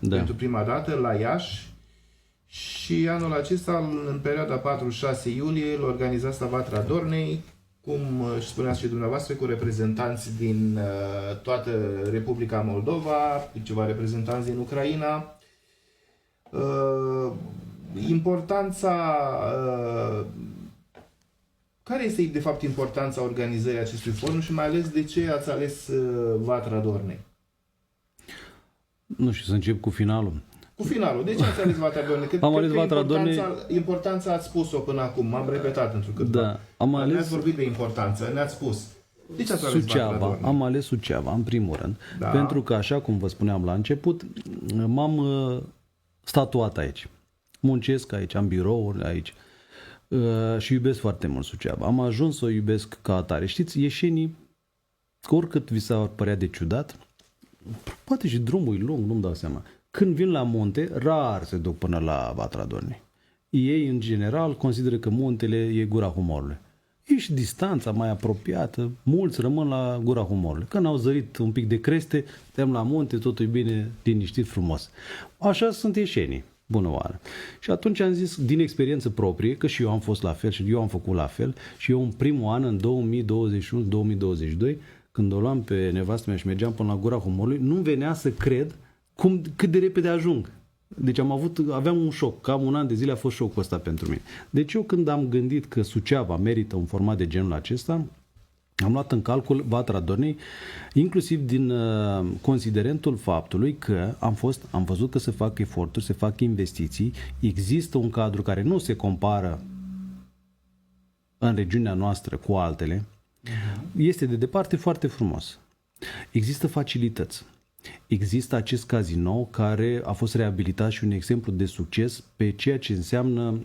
pentru prima dată, la Iași. Și anul acesta, în perioada 4-6 iulie, îl organizați la Vatra Dornei, cum spuneați și dumneavoastră, cu reprezentanți din toată Republica Moldova, ceva reprezentanți din Ucraina. Care este de fapt importanța organizării acestui forum și mai ales de ce ați ales Vatra Dornei? Nu știu, să încep cu finalul. Cu finalul. De ce ați ales Vatra Dornei? Am ales Vatra Dornei. Importanța ați spus-o până acum. M-am repetat întrucâtva. Da. Ne-ați vorbit de importanță. Ne-ați spus. De ce ați ales Vatra Dornei? Am ales Suceava, în primul rând. Da. Pentru că, așa cum vă spuneam la început, m-am statuat aici. Muncesc aici, am birouri aici. Și iubesc foarte mult Suceava. Am ajuns să o iubesc ca atare. Știți, ieșenii, oricât vi s-ar părea de ciudat, poate și drumul e lung, nu-mi dau seama. Când vin la munte, rar se duc până la Vatra Dornei. Ei, în general, consideră că muntele e gura humorului. E și distanța mai apropiată, mulți rămân la gura humorului. Când au zărit un pic de creste, suntem la munte, totul e bine, liniștit, frumos. Așa sunt ieșenii, bună oară. Și atunci am zis, din experiență proprie, că și eu am fost la fel și eu am făcut la fel, și eu în primul an, în 2021-2022, când o luam pe nevastă mea și mergeam până la gura humorului, nu venea să cred cât de repede ajung. Deci aveam un șoc. Cam un an de zile a fost șocul ăsta pentru mine. Deci eu când am gândit că Suceava merită un format de genul acesta, am luat în calcul Vatra Dornei, inclusiv din considerentul faptului că am văzut că se fac eforturi, se fac investiții, există un cadru care nu se compară în regiunea noastră cu altele, este de departe foarte frumos. Există facilități. Există acest casino care a fost reabilitat și un exemplu de succes pe ceea ce înseamnă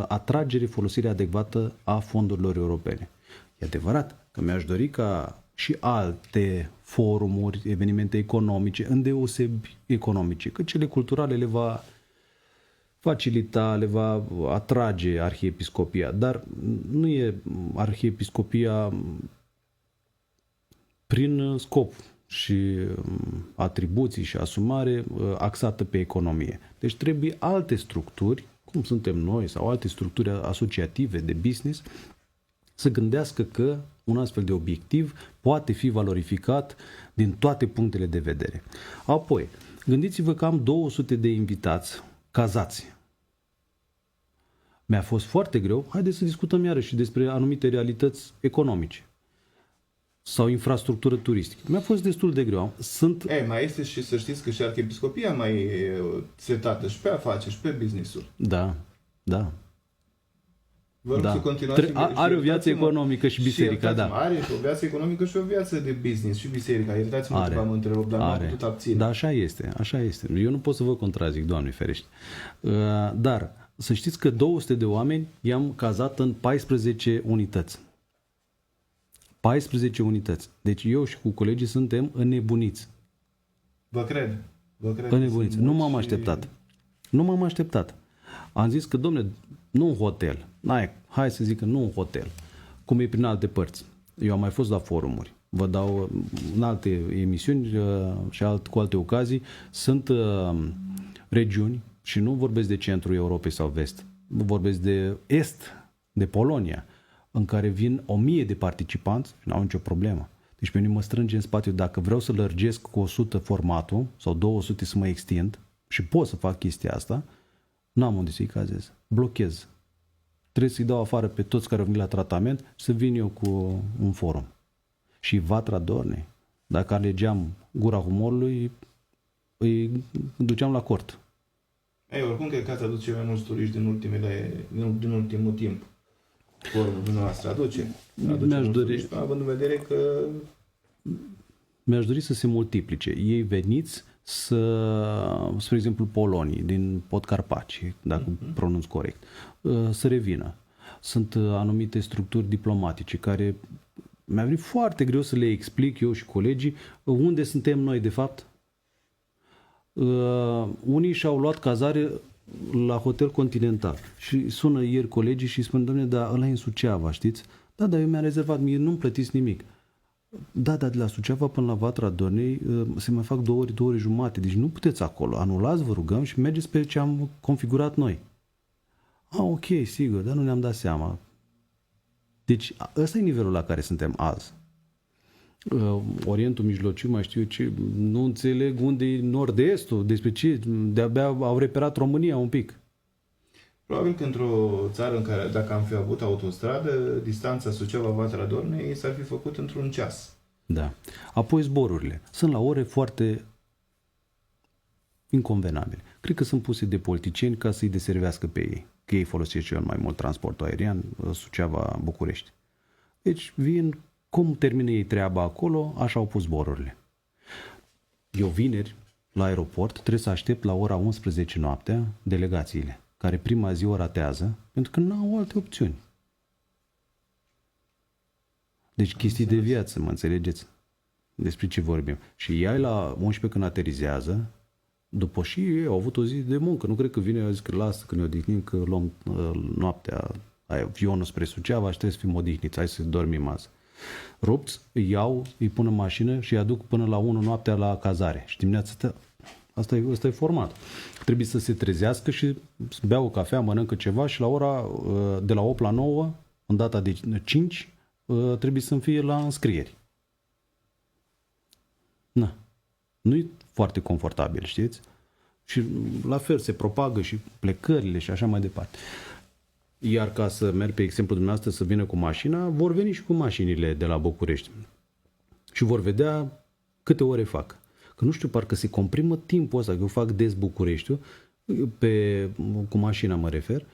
atragere, folosire adecvată a fondurilor europene. E adevărat că mi-aș dori ca și alte forumuri, evenimente economice, îndeosebi economice, că cele culturale le va facilita, le va atrage arhiepiscopia, dar nu e arhiepiscopia prin scop și atribuții și asumare axată pe economie. Deci trebuie alte structuri, cum suntem noi, sau alte structuri asociative de business, să gândească că un astfel de obiectiv poate fi valorificat din toate punctele de vedere. Apoi, gândiți-vă că am 200 de invitați cazați. Mi-a fost foarte greu, haideți să discutăm iarăși despre anumite realități economice sau infrastructură turistică. Mi-a fost destul de greu. Mai este și să știți că și arhiepiscopia mai e setată și pe afaceri și pe business-uri. Da. Vă rog să continuați. Are o viață economică și biserica, da. Are o viață economică și o viață de business și biserica. Iertați-mă că v-am întrerupt, dar nu am putut abține. Da, așa este. Eu nu pot să vă contrazic, Doamne ferește. Dar să știți că 200 de oameni i-am cazat în 14 unități. 14 unități. Deci eu și cu colegii suntem înnebuniți. Vă cred. Înnebuniți. Nu m-am așteptat. Am zis că, dom'le, nu un hotel. Hai să zic că nu un hotel. Cum e prin alte părți. Eu am mai fost la forumuri. Vă dau în alte emisiuni și cu alte ocazii. Sunt regiuni, și nu vorbesc de centrul Europei sau vest, vorbesc de est, de Polonia, în care vin 1000 de participanți și n-au nicio problemă. Deci pe mine mă strânge în spațiu. Dacă vreau să lărgesc cu 100 formatul sau 200 să mă extind și pot să fac chestia asta, n-am unde să-i cazez. Blochez. Trebuie să-i dau afară pe toți care au venit la tratament și să vin eu cu un forum. Și Vatra Dornei, dacă alegeam Gura Humorului, îi duceam la cort. Oricum cred că ați adus cei mai mulți turiști din ultimul timp. Forumul dumneavoastră aduce turiști, având în vedere că mi-aș dori să se multiplice. Ei veniți spre exemplu, polonii din Podcarpaci, dacă pronunț corect, să revină. Sunt anumite structuri diplomatice care mi-a venit foarte greu să le explic eu și colegii unde suntem noi de fapt. Unii și-au luat cazare la Hotel Continental și sună ieri colegii și spun, dom'le, dar ăla e în Suceava, știți? Da, dar eu mi-am rezervat, mie nu-mi plătiți nimic. Da, dar de la Suceava până la Vatra Dornei se mai fac 2 ore jumate, deci nu puteți acolo. Anulați, vă rugăm, și mergeți pe ce am configurat noi. Ok, sigur, dar nu ne-am dat seama. Deci ăsta e nivelul la care suntem azi. Orientul Mijlociu, mai știu eu ce, nu înțeleg unde e nord-estul, despre ce, de-abia au reperat România un pic. Probabil că într-o țară în care, dacă am fi avut autostradă, distanța Suceava-Vatra Dornei s-ar fi făcut într-un ceas. Da. Apoi zborurile. Sunt la ore foarte inconvenabile. Cred că sunt puse de politicieni ca să-i deservească pe ei. Că ei folosesc cel mai mult transportul aerian, Suceava-București. Deci vin, cum termină ei treaba acolo, așa au pus zborurile. Eu vineri, la aeroport, trebuie să aștept la ora 11 noaptea delegațiile, care prima zi o ratează, pentru că nu au alte opțiuni. Deci chestii de viață, mă înțelegeți? Despre ce vorbim. Și ei la 11 când aterizează, după și ei au avut o zi de muncă. Nu cred că vine, eu zic că lasă, că ne odihnim, că luăm noaptea avionul spre Suceava și trebuie să fim odihniți, hai să dormim azi. Rupți, îi iau, îi pun în mașină și îi aduc până la 1 noaptea la cazare. Și dimineața asta e format. Trebuie să se trezească și să bea o cafea, mănâncă ceva și la ora de la 8 la 9, în data de 5, trebuie să fie la înscrieri. Nu e foarte confortabil, știți? Și la fel se propagă și plecările și așa mai departe. Iar ca să merg pe exemplu dumneavoastră să vină cu mașina, vor veni și cu mașinile de la București. Și vor vedea câte ore fac. Că nu știu, parcă se comprimă timpul ăsta, că eu fac des Bucureștiul, cu mașina mă refer,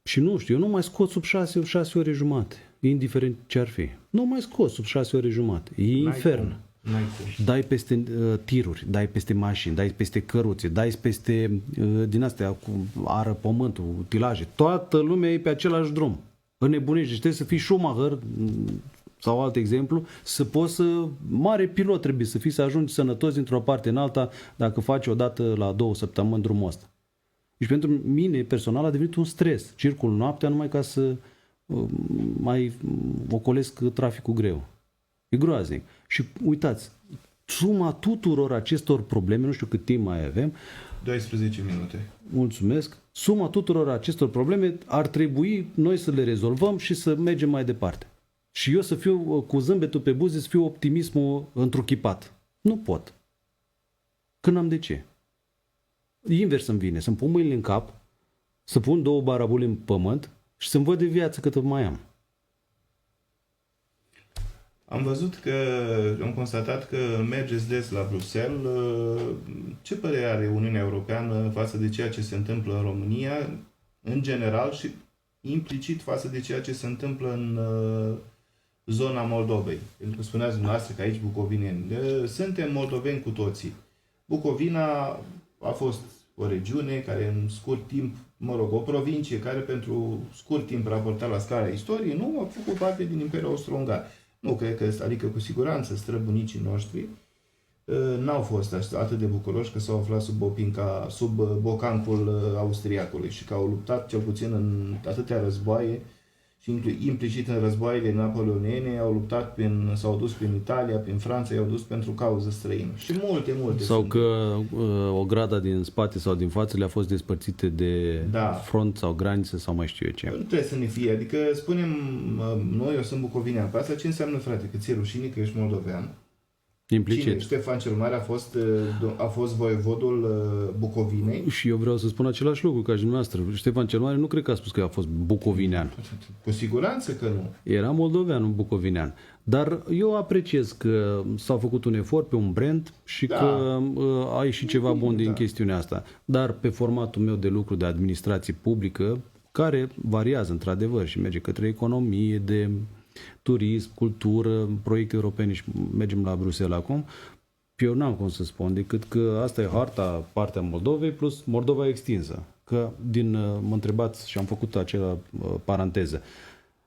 și nu știu, eu nu mai scot sub 6 ore jumate, indiferent ce ar fi. Nu mai scot sub 6 ore jumate. E infern. N-ai cum. Dai peste tiruri, dai peste mașini, dai peste căruțe, dai peste din astea cu ară pământul, utilaje. Toată lumea e pe același drum. Înnebunești. Trebuie să fii Schumacher sau alt exemplu, să poți să... Mare pilot trebuie să fii, să ajungi sănătos dintr-o parte în alta dacă faci o dată la 2 săptămâni drumul ăsta. Deci pentru mine personal a devenit un stres. Circul noaptea numai ca să mai ocolesc traficul greu. E groaznic. Și uitați, suma tuturor acestor probleme, nu știu cât timp mai avem, 12 minute. mulțumesc, suma tuturor acestor probleme ar trebui noi să le rezolvăm și să mergem mai departe. Și eu să fiu cu zâmbetul pe buze, să fiu optimismul întruchipat. Nu pot. Că n-am de ce. Invers îmi vine, să-mi pun mâinile în cap, să pun 2 barabule în pământ și să-mi văd de viață cât mai am. Am văzut că, am constatat că mergeți des la Bruxelles. Ce părere are Uniunea Europeană față de ceea ce se întâmplă în România, în general, și implicit față de ceea ce se întâmplă în zona Moldovei? Pentru că spuneați dumneavoastră că aici bucovineni. Suntem moldoveni cu toții. Bucovina a fost o regiune care în scurt timp, o provincie care pentru scurt timp raportat la scara istoriei, nu a făcut parte din Imperiul Austro-Ungar. Nu cred că, adică cu siguranță străbunicii noștri n-au fost atât de bucuroși că s-au aflat sub bocancul austriacului și că au luptat cel puțin în atâtea războaie și implicit în războaiele napoleonene, s-au dus prin Italia, prin Franța, i-au dus pentru cauză străină. Și multe. Sau că o grada din spate sau din față le-a fost despărțite de front sau granițe sau mai știu eu ce. Nu trebuie să ne fie. Adică spunem, noi, eu sunt bucovinean. Pe asta ce înseamnă, frate? Că ți-e rușine că ești moldovean? Implicit. Cine? Ștefan cel Mare a fost voievodul Bucovinei? Și eu vreau să spun același lucru ca și dumneavoastră. Ștefan cel Mare nu cred că a spus că a fost bucovinean. Cu siguranță că nu. Era moldovean, un bucovinean. Dar eu apreciez că s-a făcut un efort pe un brand și că a ieșit ceva bun din chestiunea asta. Dar pe formatul meu de lucru de administrație publică, care variază într-adevăr și merge către economie, de turism, cultură, proiecte europene și mergem la Bruxelles acum, eu n-am cum să spun decât că asta e harta, partea Moldovei plus Moldova extinsă. Că mă întrebați și am făcut acea paranteză.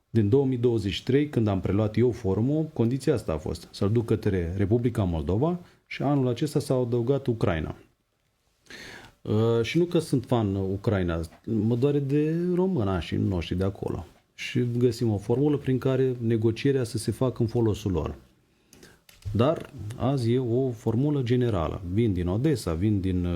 Din 2023, când am preluat eu forumul, condiția asta a fost să-l duc către Republica Moldova și anul acesta s-a adăugat Ucraina. Și nu că sunt fan Ucraina, mă doare de românașii noștri de acolo. Și găsim o formulă prin care negocierea să se facă în folosul lor. Dar azi e o formulă generală. Vin din Odessa, vin din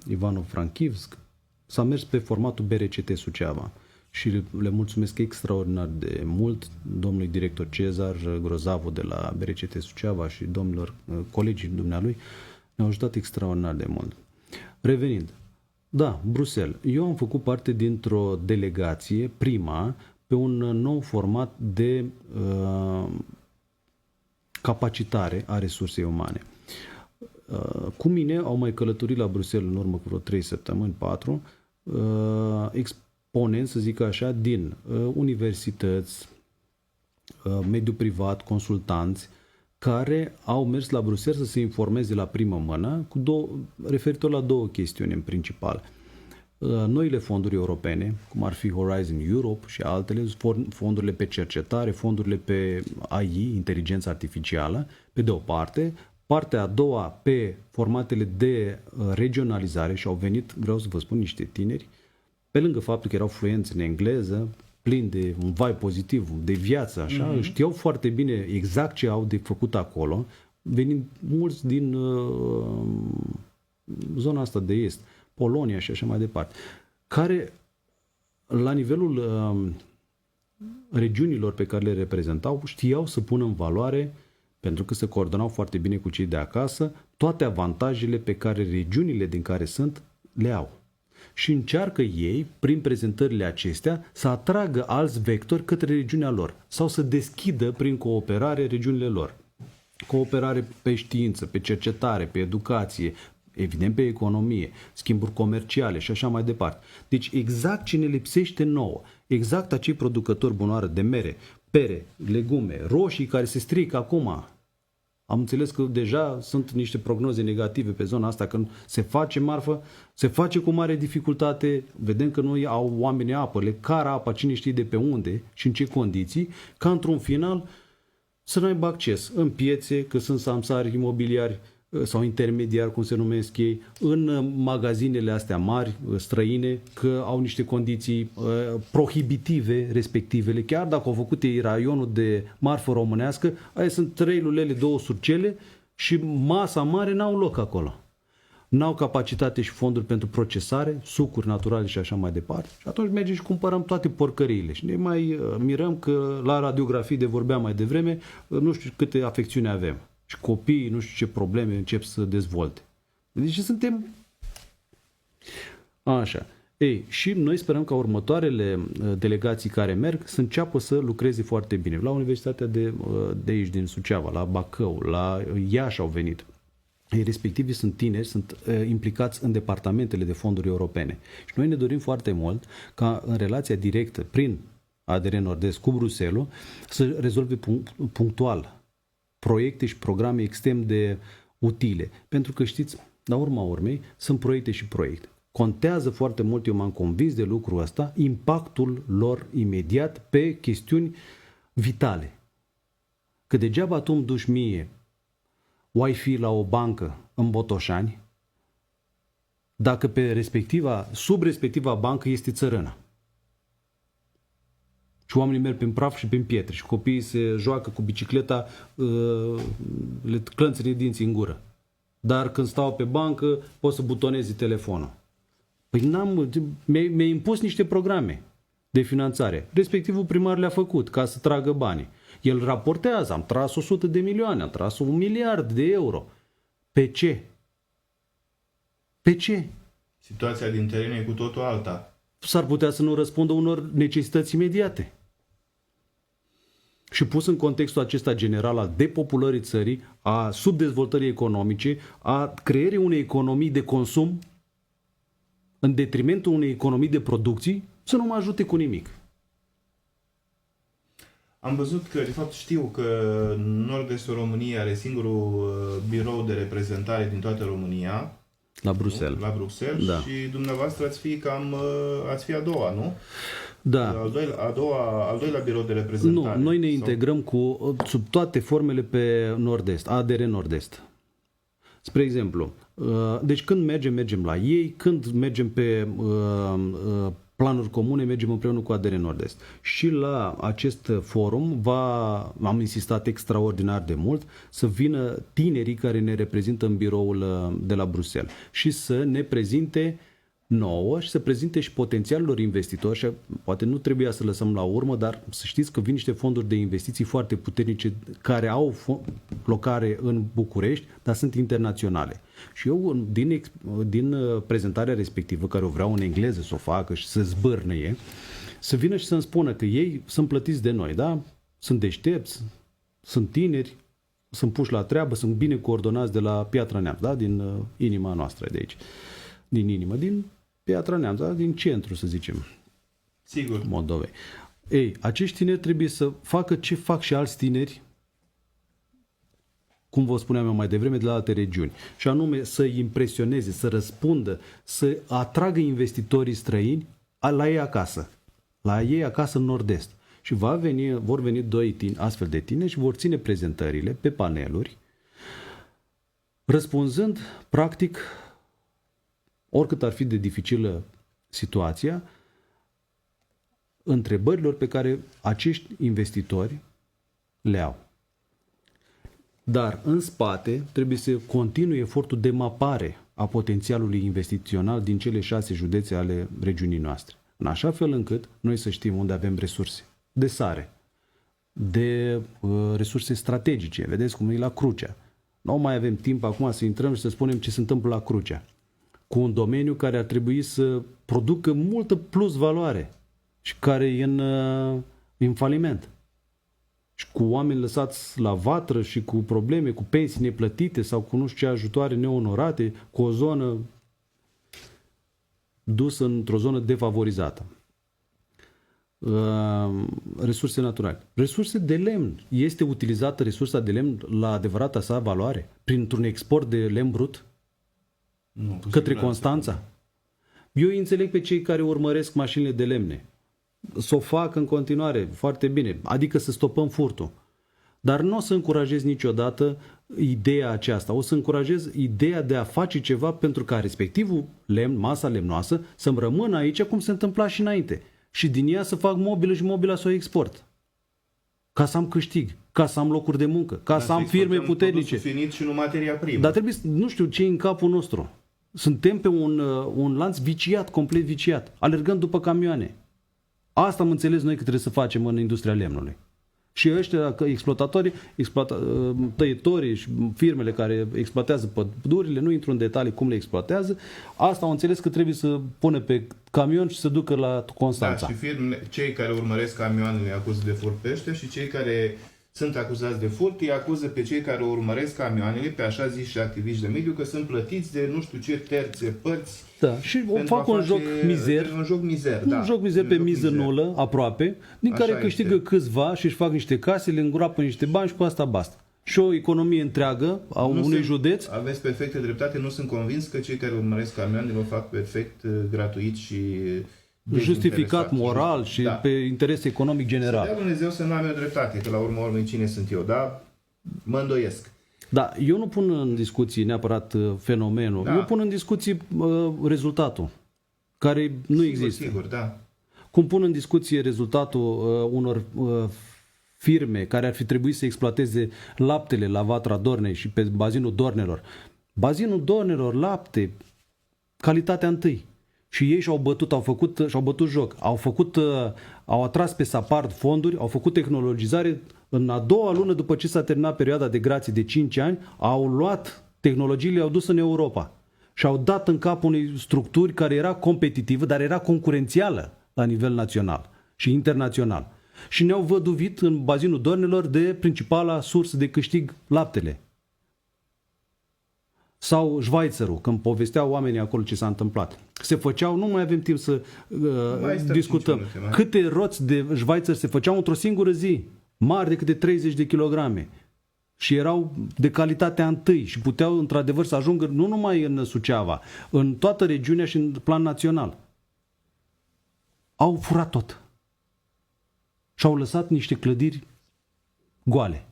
Ivano-Frankivsk. S-a mers pe formatul BRCT Suceava. Și le mulțumesc extraordinar de mult domnului director Cezar Grozavu de la BRCT Suceava și domnilor colegii dumnealui. Ne-au ajutat extraordinar de mult. Revenind. Da, Bruxelles. Eu am făcut parte dintr-o delegație, prima, pe un nou format de capacitare a resursei umane. Cu mine au mai călătorit la Bruxelles în urmă cu vreo 3 săptămâni, 4, exponenți, să zic așa, din universități, mediul privat, consultanți, care au mers la Bruxelles să se informeze la primă mână referitor la 2 chestiuni în principal. Noile fonduri europene, cum ar fi Horizon Europe și altele, fondurile pe cercetare, fondurile pe AI, inteligența artificială, pe de o parte. Partea a doua pe formatele de regionalizare și au venit, vreau să vă spun, niște tineri, pe lângă faptul că erau fluenți în engleză, plini de un vibe pozitiv, de viață, așa, știau foarte bine exact ce au de făcut acolo, venind mulți din zona asta de est, Polonia și așa mai departe, care la nivelul regiunilor pe care le reprezentau știau să pună în valoare, pentru că se coordonau foarte bine cu cei de acasă, toate avantajele pe care regiunile din care sunt le au. Și încearcă ei, prin prezentările acestea, să atragă alți vectori către regiunea lor sau să deschidă prin cooperare regiunile lor. Cooperare pe știință, pe cercetare, pe educație, evident pe economie, schimburi comerciale și așa mai departe. Deci exact ce ne lipsește nouă, exact acei producători bunoară de mere, pere, legume, roșii care se strică acum, Am înțeles că deja sunt niște prognoze negative pe zona asta, când se face marfă, se face cu mare dificultate, vedem că nu au oamenii apă, le cară apa, cine știe de pe unde și în ce condiții, ca într-un final să nu aibă acces în piețe, că sunt samsari imobiliari sau intermediari, cum se numesc ei, în magazinele astea mari, străine, că au niște condiții prohibitive respectivele. Chiar dacă au făcut ei raionul de marfă românească, aia sunt 3 lulele, 2 surcele și masa mare n-au loc acolo. N-au capacitate și fonduri pentru procesare, sucuri naturale și așa mai departe. Și atunci mergem și cumpărăm toate porcăriile. Și ne mai mirăm că la radiografii de vorbeam mai devreme, nu știu câte afecțiuni avem. Și copiii, nu știu ce probleme încep să dezvolte. Deci suntem... Așa. Ei, și noi sperăm ca următoarele delegații care merg să înceapă să lucreze foarte bine. La Universitatea de aici, din Suceava, la Bacău, la Iași au venit. Ei respectivi sunt tineri, sunt implicați în departamentele de fonduri europene. Și noi ne dorim foarte mult ca în relația directă prin ADR Nord-Est cu Bruxelles să rezolve punctual proiecte și programe extrem de utile. Pentru că știți, la urma urmei, sunt proiecte și proiecte. Contează foarte mult, eu m-am convins de lucrul ăsta, impactul lor imediat pe chestiuni vitale. Că degeaba tu îmi duci mie Wi-Fi la o bancă în Botoșani, dacă sub respectiva bancă este țărână. Și oamenii merg prin praf și prin pietre și copiii se joacă cu bicicleta, le clănțăne dinții în gură. Dar când stau pe bancă, pot să butoneze telefonul. Păi mi-a impus niște programe de finanțare. Respectivul primar le-a făcut ca să tragă banii. El raportează, am tras 100 de milioane, am tras 1 miliard de euro. Pe ce? Pe ce? Situația din teren e cu totul alta. S-ar putea să nu răspundă unor necesități imediate. Și pus în contextul acesta general al depopulării țării, a subdezvoltării economice, a creării unei economii de consum, în detrimentul unei economii de producții, să nu mă ajute cu nimic. Am văzut că, de fapt știu că Nord-Estul României are singurul birou de reprezentare din toată România. La Bruxelles. La Bruxelles, da. Și dumneavoastră ați fi a doua, nu? Da. Al doilea birou de reprezentare. Nu, noi ne integrăm sub toate formele pe Nord-Est, ADR Nord-Est. Spre exemplu, deci când mergem la ei, când mergem pe planuri comune, mergem împreună cu ADR Nord-Est. Și la acest forum am insistat extraordinar de mult să vină tinerii care ne reprezintă în biroul de la Bruxelles și să ne prezinte nouă și să prezinte și potențialilor investitori și poate nu trebuia să lăsăm la urmă, dar să știți că vin niște fonduri de investiții foarte puternice care au locare în București, dar sunt internaționale. Și eu, din prezentarea respectivă, care o vreau în engleză să o facă și să zbârnăie, să vină și să-mi spună că ei sunt plătiți de noi, da? Sunt deștepți, sunt tineri, sunt puși la treabă, sunt bine coordonați de la Piatra Neamț, da? Din inima noastră de aici. Din Piatra Neamț, da? Din centru, să zicem. Sigur. Moldovei. Ei, acești tineri trebuie să facă ce fac și alți tineri, cum vă spuneam eu mai devreme, de la alte regiuni. Și anume să impresioneze, să răspundă, să atragă investitorii străini la ei acasă. La ei acasă în Nord-Est. Și vor veni 2 astfel de tineri și vor ține prezentările pe paneluri, răspunzând, practic, oricât ar fi de dificilă situația, întrebărilor pe care acești investitori le au. Dar în spate trebuie să continue efortul de mapare a potențialului investițional din cele 6 județe ale regiunii noastre. În așa fel încât noi să știm unde avem resurse de sare, de resurse strategice. Vedeți cum e la Crucea. Nu mai avem timp acum să intrăm și să spunem ce se întâmplă la Crucea. Cu un domeniu care ar trebui să producă multă plus valoare și care e în faliment. Și cu oameni lăsați la vatră și cu probleme, cu pensii neplătite sau cu nu știu ce ajutoare neonorate, cu o zonă dusă într-o zonă defavorizată. resurse naturale. Resurse de lemn. Este utilizată resursa de lemn la adevărata sa valoare? Printr-un export de lemn brut? Nu, cu Către siguranță. Constanța? Eu îi înțeleg pe cei care urmăresc mașinile de lemne. Să o fac în continuare, foarte bine. Adică să stopăm furtul. Dar nu o să încurajez niciodată ideea aceasta. O să încurajez ideea de a face ceva pentru ca respectivul lemn, masa lemnoasă, să-mi rămână aici cum se întâmpla și înainte. Și din ea să fac mobilă și mobila să o export. Ca să am câștig, ca să am locuri de muncă, ca să am firme puternice. Finit și nu materia primă. Dar trebuie, nu știu ce e în capul nostru. Suntem pe un lanț viciat, complet viciat. Alergăm după camioane. Asta am înțeles noi că trebuie să facem în industria lemnului. Și ăștia, exploatatorii, tăietorii și firmele care exploatează pădurile, nu intru în detalii cum le exploatează, asta au înțeles că trebuie să pună pe camion și să ducă la Constanța. Da, și cei care urmăresc camioanele acuză de furt pe ăștia și cei care sunt acuzați de furt îi acuză pe cei care urmăresc camioanele, pe așa zis și activiști de mediu, că sunt plătiți de nu știu ce terțe părți. Da, și fac un joc mizer. Un joc mizer, Un joc mizer pe miză nulă, aproape, din Așa care câștigă este. câțiva și își fac niște case, le îngroapă niște bani și cu asta basta. Și o economie întreagă a unui județ. Aveți perfectă dreptate, nu sunt convins că cei care urmăresc camioanele o fac perfect gratuit și Justificat moral și pe interes economic general. Să dea Dumnezeu să nu am eu dreptate, că la urma urmei cine sunt eu, da? Mă îndoiesc. Da, eu nu pun în discuție neapărat fenomenul, eu pun în discuție rezultatul, care nu există. Sigur, da. Cum pun în discuție rezultatul unor firme care ar fi trebuit să exploateze laptele la Vatra Dornei și pe bazinul Dornelor. Bazinul Dornelor, lapte, calitatea întâi. Și ei și-au bătut joc. Au atras pe SAPARD fonduri, au făcut tehnologizare. În a doua lună după ce s-a terminat perioada de grație de 5 ani, au luat tehnologiile, le-au dus în Europa. Și au dat în cap unei structuri care era competitivă, dar era concurențială la nivel național și internațional. Și ne-au văduvit în bazinul Dornelor de principala sursă de câștig, laptele. Sau Schweizerul, când povesteau oamenii acolo ce s-a întâmplat. Se făceau, nu mai avem timp să discutăm, câte roți de Schweizer se făceau într-o singură zi, mari de câte 30 de kilograme. Și erau de calitatea întâi și puteau într-adevăr să ajungă nu numai în Suceava, în toată regiunea și în plan național. Au furat tot. Și au lăsat niște clădiri goale.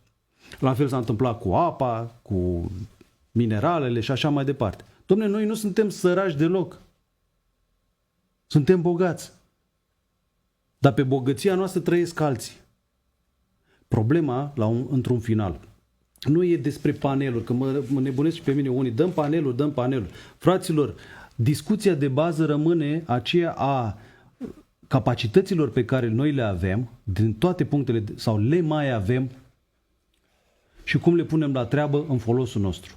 La fel s-a întâmplat cu apa, cu mineralele și așa mai departe. Dom'le, noi nu suntem săraci deloc. Suntem bogați. Dar pe bogăția noastră trăiesc alții. Problema, într-un final, nu e despre paneluri, că mă nebunesc și pe mine unii, dăm paneluri. Fraților, discuția de bază rămâne aceea a capacităților pe care noi le avem, din toate punctele, sau le mai avem, și cum le punem la treabă în folosul nostru.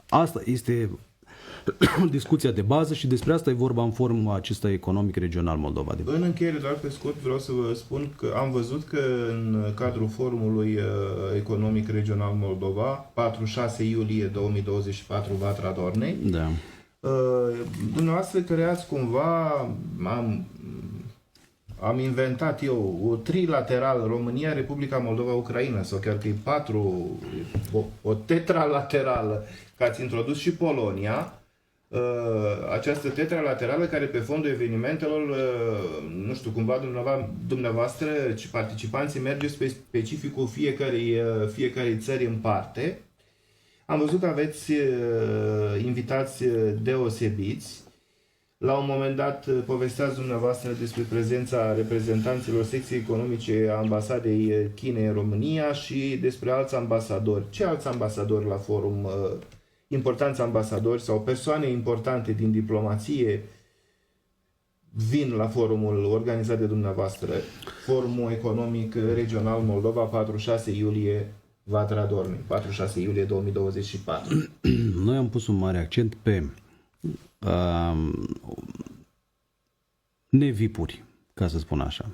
Asta este discuția de bază și despre asta e vorba în forumul acesta economic regional Moldova. În încheiere, doar pe scurt, vreau să vă spun că am văzut că în cadrul forumului economic regional Moldova, 4-6 iulie 2024, Vatra Dornei, da. Dumneavoastră creați cumva, am inventat eu, o trilateral România, Republica Moldova, Ucraina, sau chiar că e o tetralaterală, că ați introdus și Polonia, această tetralaterală care pe fondul evenimentelor, nu știu, cumva dumneavoastră, participanții mergeți pe specificul fiecarei țări în parte. Am văzut că aveți invitați deosebiți. La un moment dat povesteați dumneavoastră despre prezența reprezentanților secției economice a ambasadei Chinei în România și despre alți ambasadori. Ce alți ambasadori la forum, importanți ambasadori sau persoane importante din diplomație vin la forumul organizat de dumneavoastră, Forumul Economic Regional Moldova, 4-6 iulie, Vatra Dornei, 4-6 iulie 2024. Noi am pus un mare accent pe nevipuri, ca să spun așa.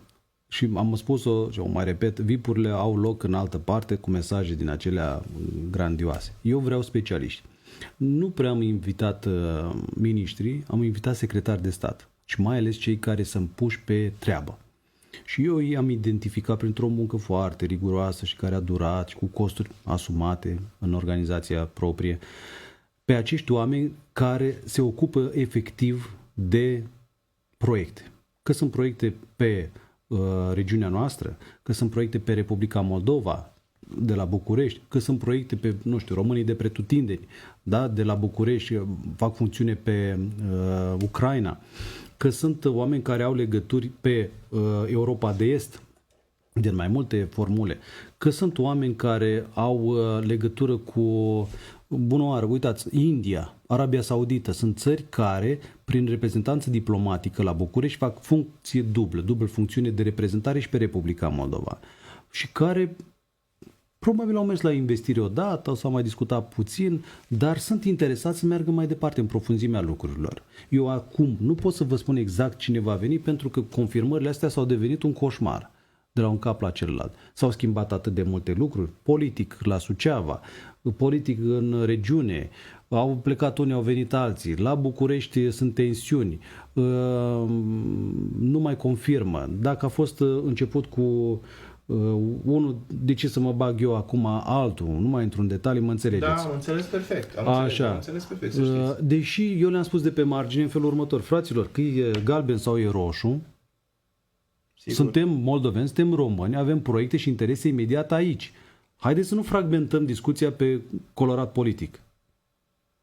Și am spus-o și o mai repet, vipurile au loc în altă parte cu mesaje din acelea grandioase. Eu vreau specialiști. Nu prea am invitat miniștri, am invitat secretari de stat. și mai ales cei care sunt puși pe treabă. Și eu i-am identificat printr-o muncă foarte riguroasă și care a durat și cu costuri asumate în organizația proprie pe acești oameni care se ocupă efectiv de proiecte. Că sunt proiecte pe regiunea noastră, că sunt proiecte pe Republica Moldova, de la București, că sunt proiecte pe, nu știu, românii de pretutindeni, da? De la București fac funcțiune pe Ucraina, că sunt oameni care au legături pe Europa de Est, din mai multe formule, că sunt oameni care au legătură cu bună oară, uitați, India, Arabia Saudită, sunt țări care, prin reprezentanță diplomatică la București, fac funcție dublă funcțiune de reprezentare și pe Republica Moldova. Și care probabil au mers la investire odată sau mai discutat puțin, dar sunt interesați să meargă mai departe în profunzimea lucrurilor. Eu acum nu pot să vă spun exact cine va veni, pentru că confirmările astea s-au devenit un coșmar de la un cap la celălalt. S-au schimbat atât de multe lucruri, politic la Suceava, politic în regiune, au plecat unii, au venit alții, la București sunt tensiuni, nu mai confirmă. Dacă a fost început cu unul, de ce să mă bag eu acum altul, nu mai intru în detalii, mă înțelegeți. Da, am înțeles perfect. Am înțeles perfect, să știți. Deși eu le-am spus de pe margine în felul următor, fraților, că e galben sau e roșu, sigur, suntem moldoveni, suntem români, avem proiecte și interese imediat aici. Haideți să nu fragmentăm discuția pe colorat politic.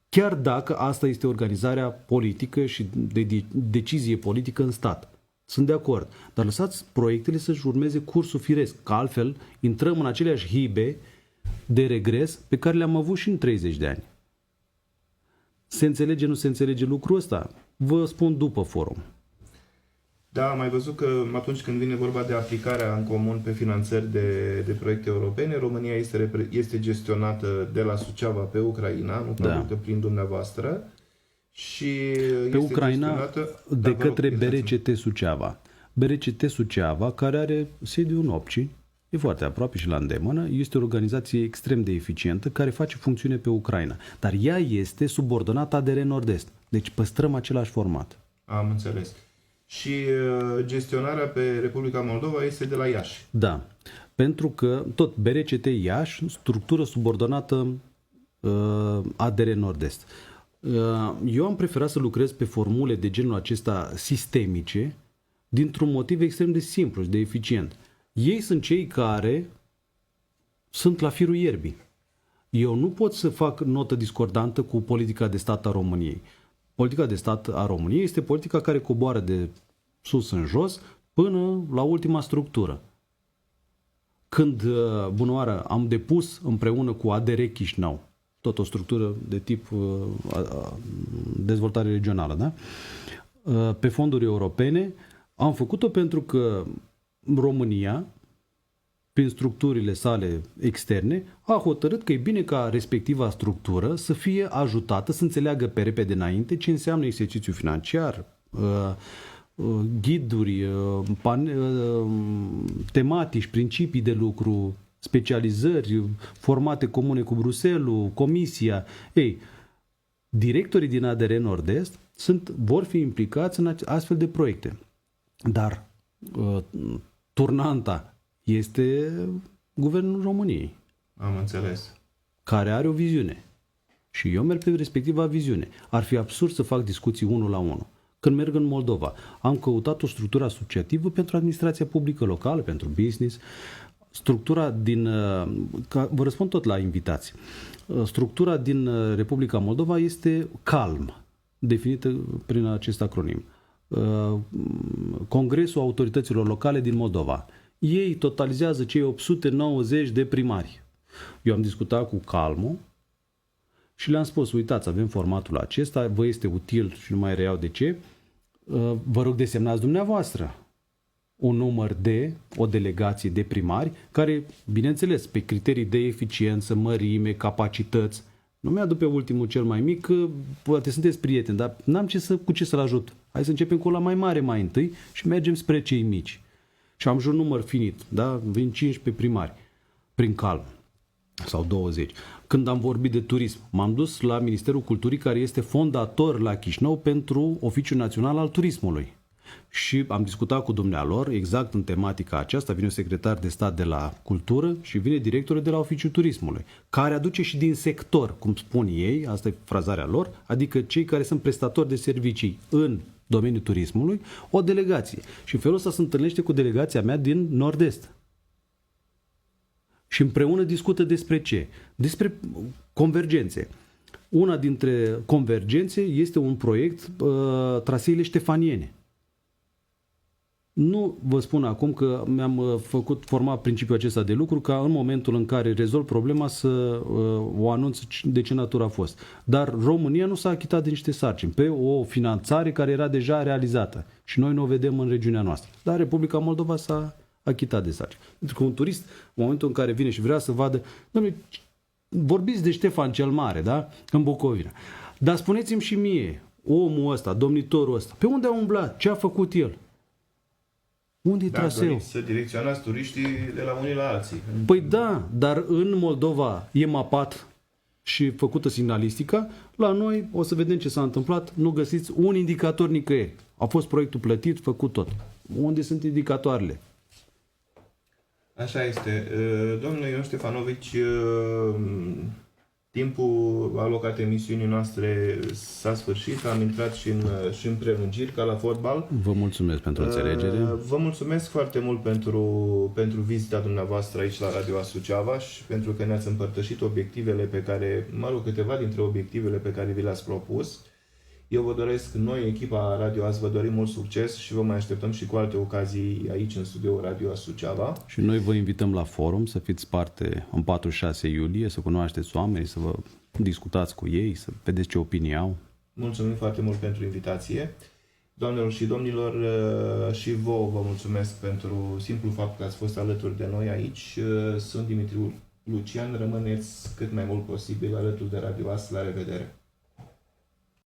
Chiar dacă asta este organizarea politică și de decizie politică în stat. Sunt de acord. Dar lăsați proiectele să-și urmeze cursul firesc, că altfel intrăm în aceleași hibe de regres pe care le-am avut și în 30 de ani. Se înțelege, nu se înțelege lucrul ăsta? Vă spun după forum. Da, am mai văzut că atunci când vine vorba de aplicarea în comun pe finanțări de proiecte europene, România este gestionată de la Suceava pe Ucraina, nu probabil că prin dumneavoastră, și pe Ucraina de către BRCT Suceava. BRCT Suceava, care are sediul în Opci, e foarte aproape și la îndemână, este o organizație extrem de eficientă care face funcțiune pe Ucraina. Dar ea este subordonată ADR Nord-Est. Deci păstrăm același format. Am înțeles. Și gestionarea pe Republica Moldova este de la Iași. Da, pentru că tot BRCT Iași, structură subordonată ADR Nord-Est. Eu am preferat să lucrez pe formule de genul acesta sistemice dintr-un motiv extrem de simplu și de eficient. Ei sunt cei care sunt la firul ierbii. Eu nu pot să fac notă discordantă cu politica de stat a României. Politica de stat a României este politica care coboară de sus în jos până la ultima structură. Când, bună oară, am depus împreună cu ADR Chișinău, tot o structură de tip dezvoltare regională, da? Pe fonduri europene, am făcut-o pentru că România, prin structurile sale externe, a hotărât că e bine ca respectiva structură să fie ajutată să înțeleagă pe repede înainte ce înseamnă exercițiu financiar, ghiduri, tematici, principii de lucru, specializări, formate comune cu Bruxelles, Comisia. Ei, directorii din ADR Nord-Est vor fi implicați în astfel de proiecte. Dar turnanta este Guvernul României. Am înțeles. Care are o viziune. Și eu merg pe respectiva viziune. Ar fi absurd să fac discuții unul la unul. Când merg în Moldova, am căutat o structură asociativă pentru administrația publică locală, pentru business. Structura din... Vă răspund tot la invitații. Structura din Republica Moldova este CALM, definită prin acest acronim. Congresul Autorităților Locale din Moldova. Ei totalizează cei 890 de primari. Eu am discutat cu Calmo și le-am spus, uitați, avem formatul acesta, vă este util și nu mai reiau de ce, vă rog desemnați dumneavoastră un număr de, o delegație de primari care, bineînțeles, pe criterii de eficiență, mărime, capacități, nu mi-aduc pe ultimul cel mai mic, că poate sunteți prieteni, dar n-am cu ce să-l ajut. Hai să începem cu ăla mai mare mai întâi și mergem spre cei mici. Și am un număr finit, da? Vin 15 primari prin Calm. sau 20. Când am vorbit de turism, m-am dus la Ministerul Culturii, care este fondator la Chișinău pentru Oficiul Național al Turismului. Și am discutat cu dumnealor exact în tematica aceasta. Vine un secretar de stat de la Cultură și vine directorul de la Oficiul Turismului, care aduce și din sector, cum spun ei, asta e frazarea lor, adică cei care sunt prestatori de servicii în domeniul turismului, o delegație. Și în felul ăsta se întâlnește cu delegația mea din Nord-Est. Și împreună discută despre ce? Despre convergențe. Una dintre convergențe este un proiect, traseele ștefaniene. Nu vă spun acum că mi-am format principiul acesta de lucru ca în momentul în care rezolv problema să o anunț de ce natură a fost. Dar România nu s-a achitat de niște sarcini pe o finanțare care era deja realizată și noi nu o vedem în regiunea noastră. Dar Republica Moldova s-a achitat de sarcini. Pentru că un turist, în momentul în care vine și vrea să vadă, dom'le, vorbiți de Ștefan cel Mare, da? În Bucovina. Dar spuneți-mi și mie, omul ăsta, domnitorul ăsta, pe unde a umblat? Ce a făcut el? Unde e traseul? Doriți să direcționați turiștii de la unii la alții. Păi da, dar în Moldova e mapat și făcută semnalistica. La noi o să vedem ce s-a întâmplat. Nu găsiți un indicator nicăieri. A fost proiectul plătit, făcut tot. Unde sunt indicatoarele? Așa este. Domnule Ion Ștefanovici, timpul alocat emisiunii noastre s-a sfârșit, am intrat și în prelungiri, ca la fotbal. Vă mulțumesc pentru înțelegere. Vă mulțumesc foarte mult pentru vizita dumneavoastră aici la Radio Suceava și pentru că ne-ați împărtășit obiectivele pe care, câteva dintre obiectivele pe care vi le-ați propus. Eu vă doresc, noi, echipa Radio As, vă dorim mult succes și vă mai așteptăm și cu alte ocazii aici în studioul Radio Suceava. Și noi vă invităm la forum să fiți parte în 4-6 iulie, să cunoașteți oamenii, să vă discutați cu ei, să vedeți ce opinie au. Mulțumim foarte mult pentru invitație. Doamnelor și domnilor, și vouă vă mulțumesc pentru simplul fapt că ați fost alături de noi aici. Sunt Dimitru Lucian, rămâneți cât mai mult posibil alături de Radio As. La revedere!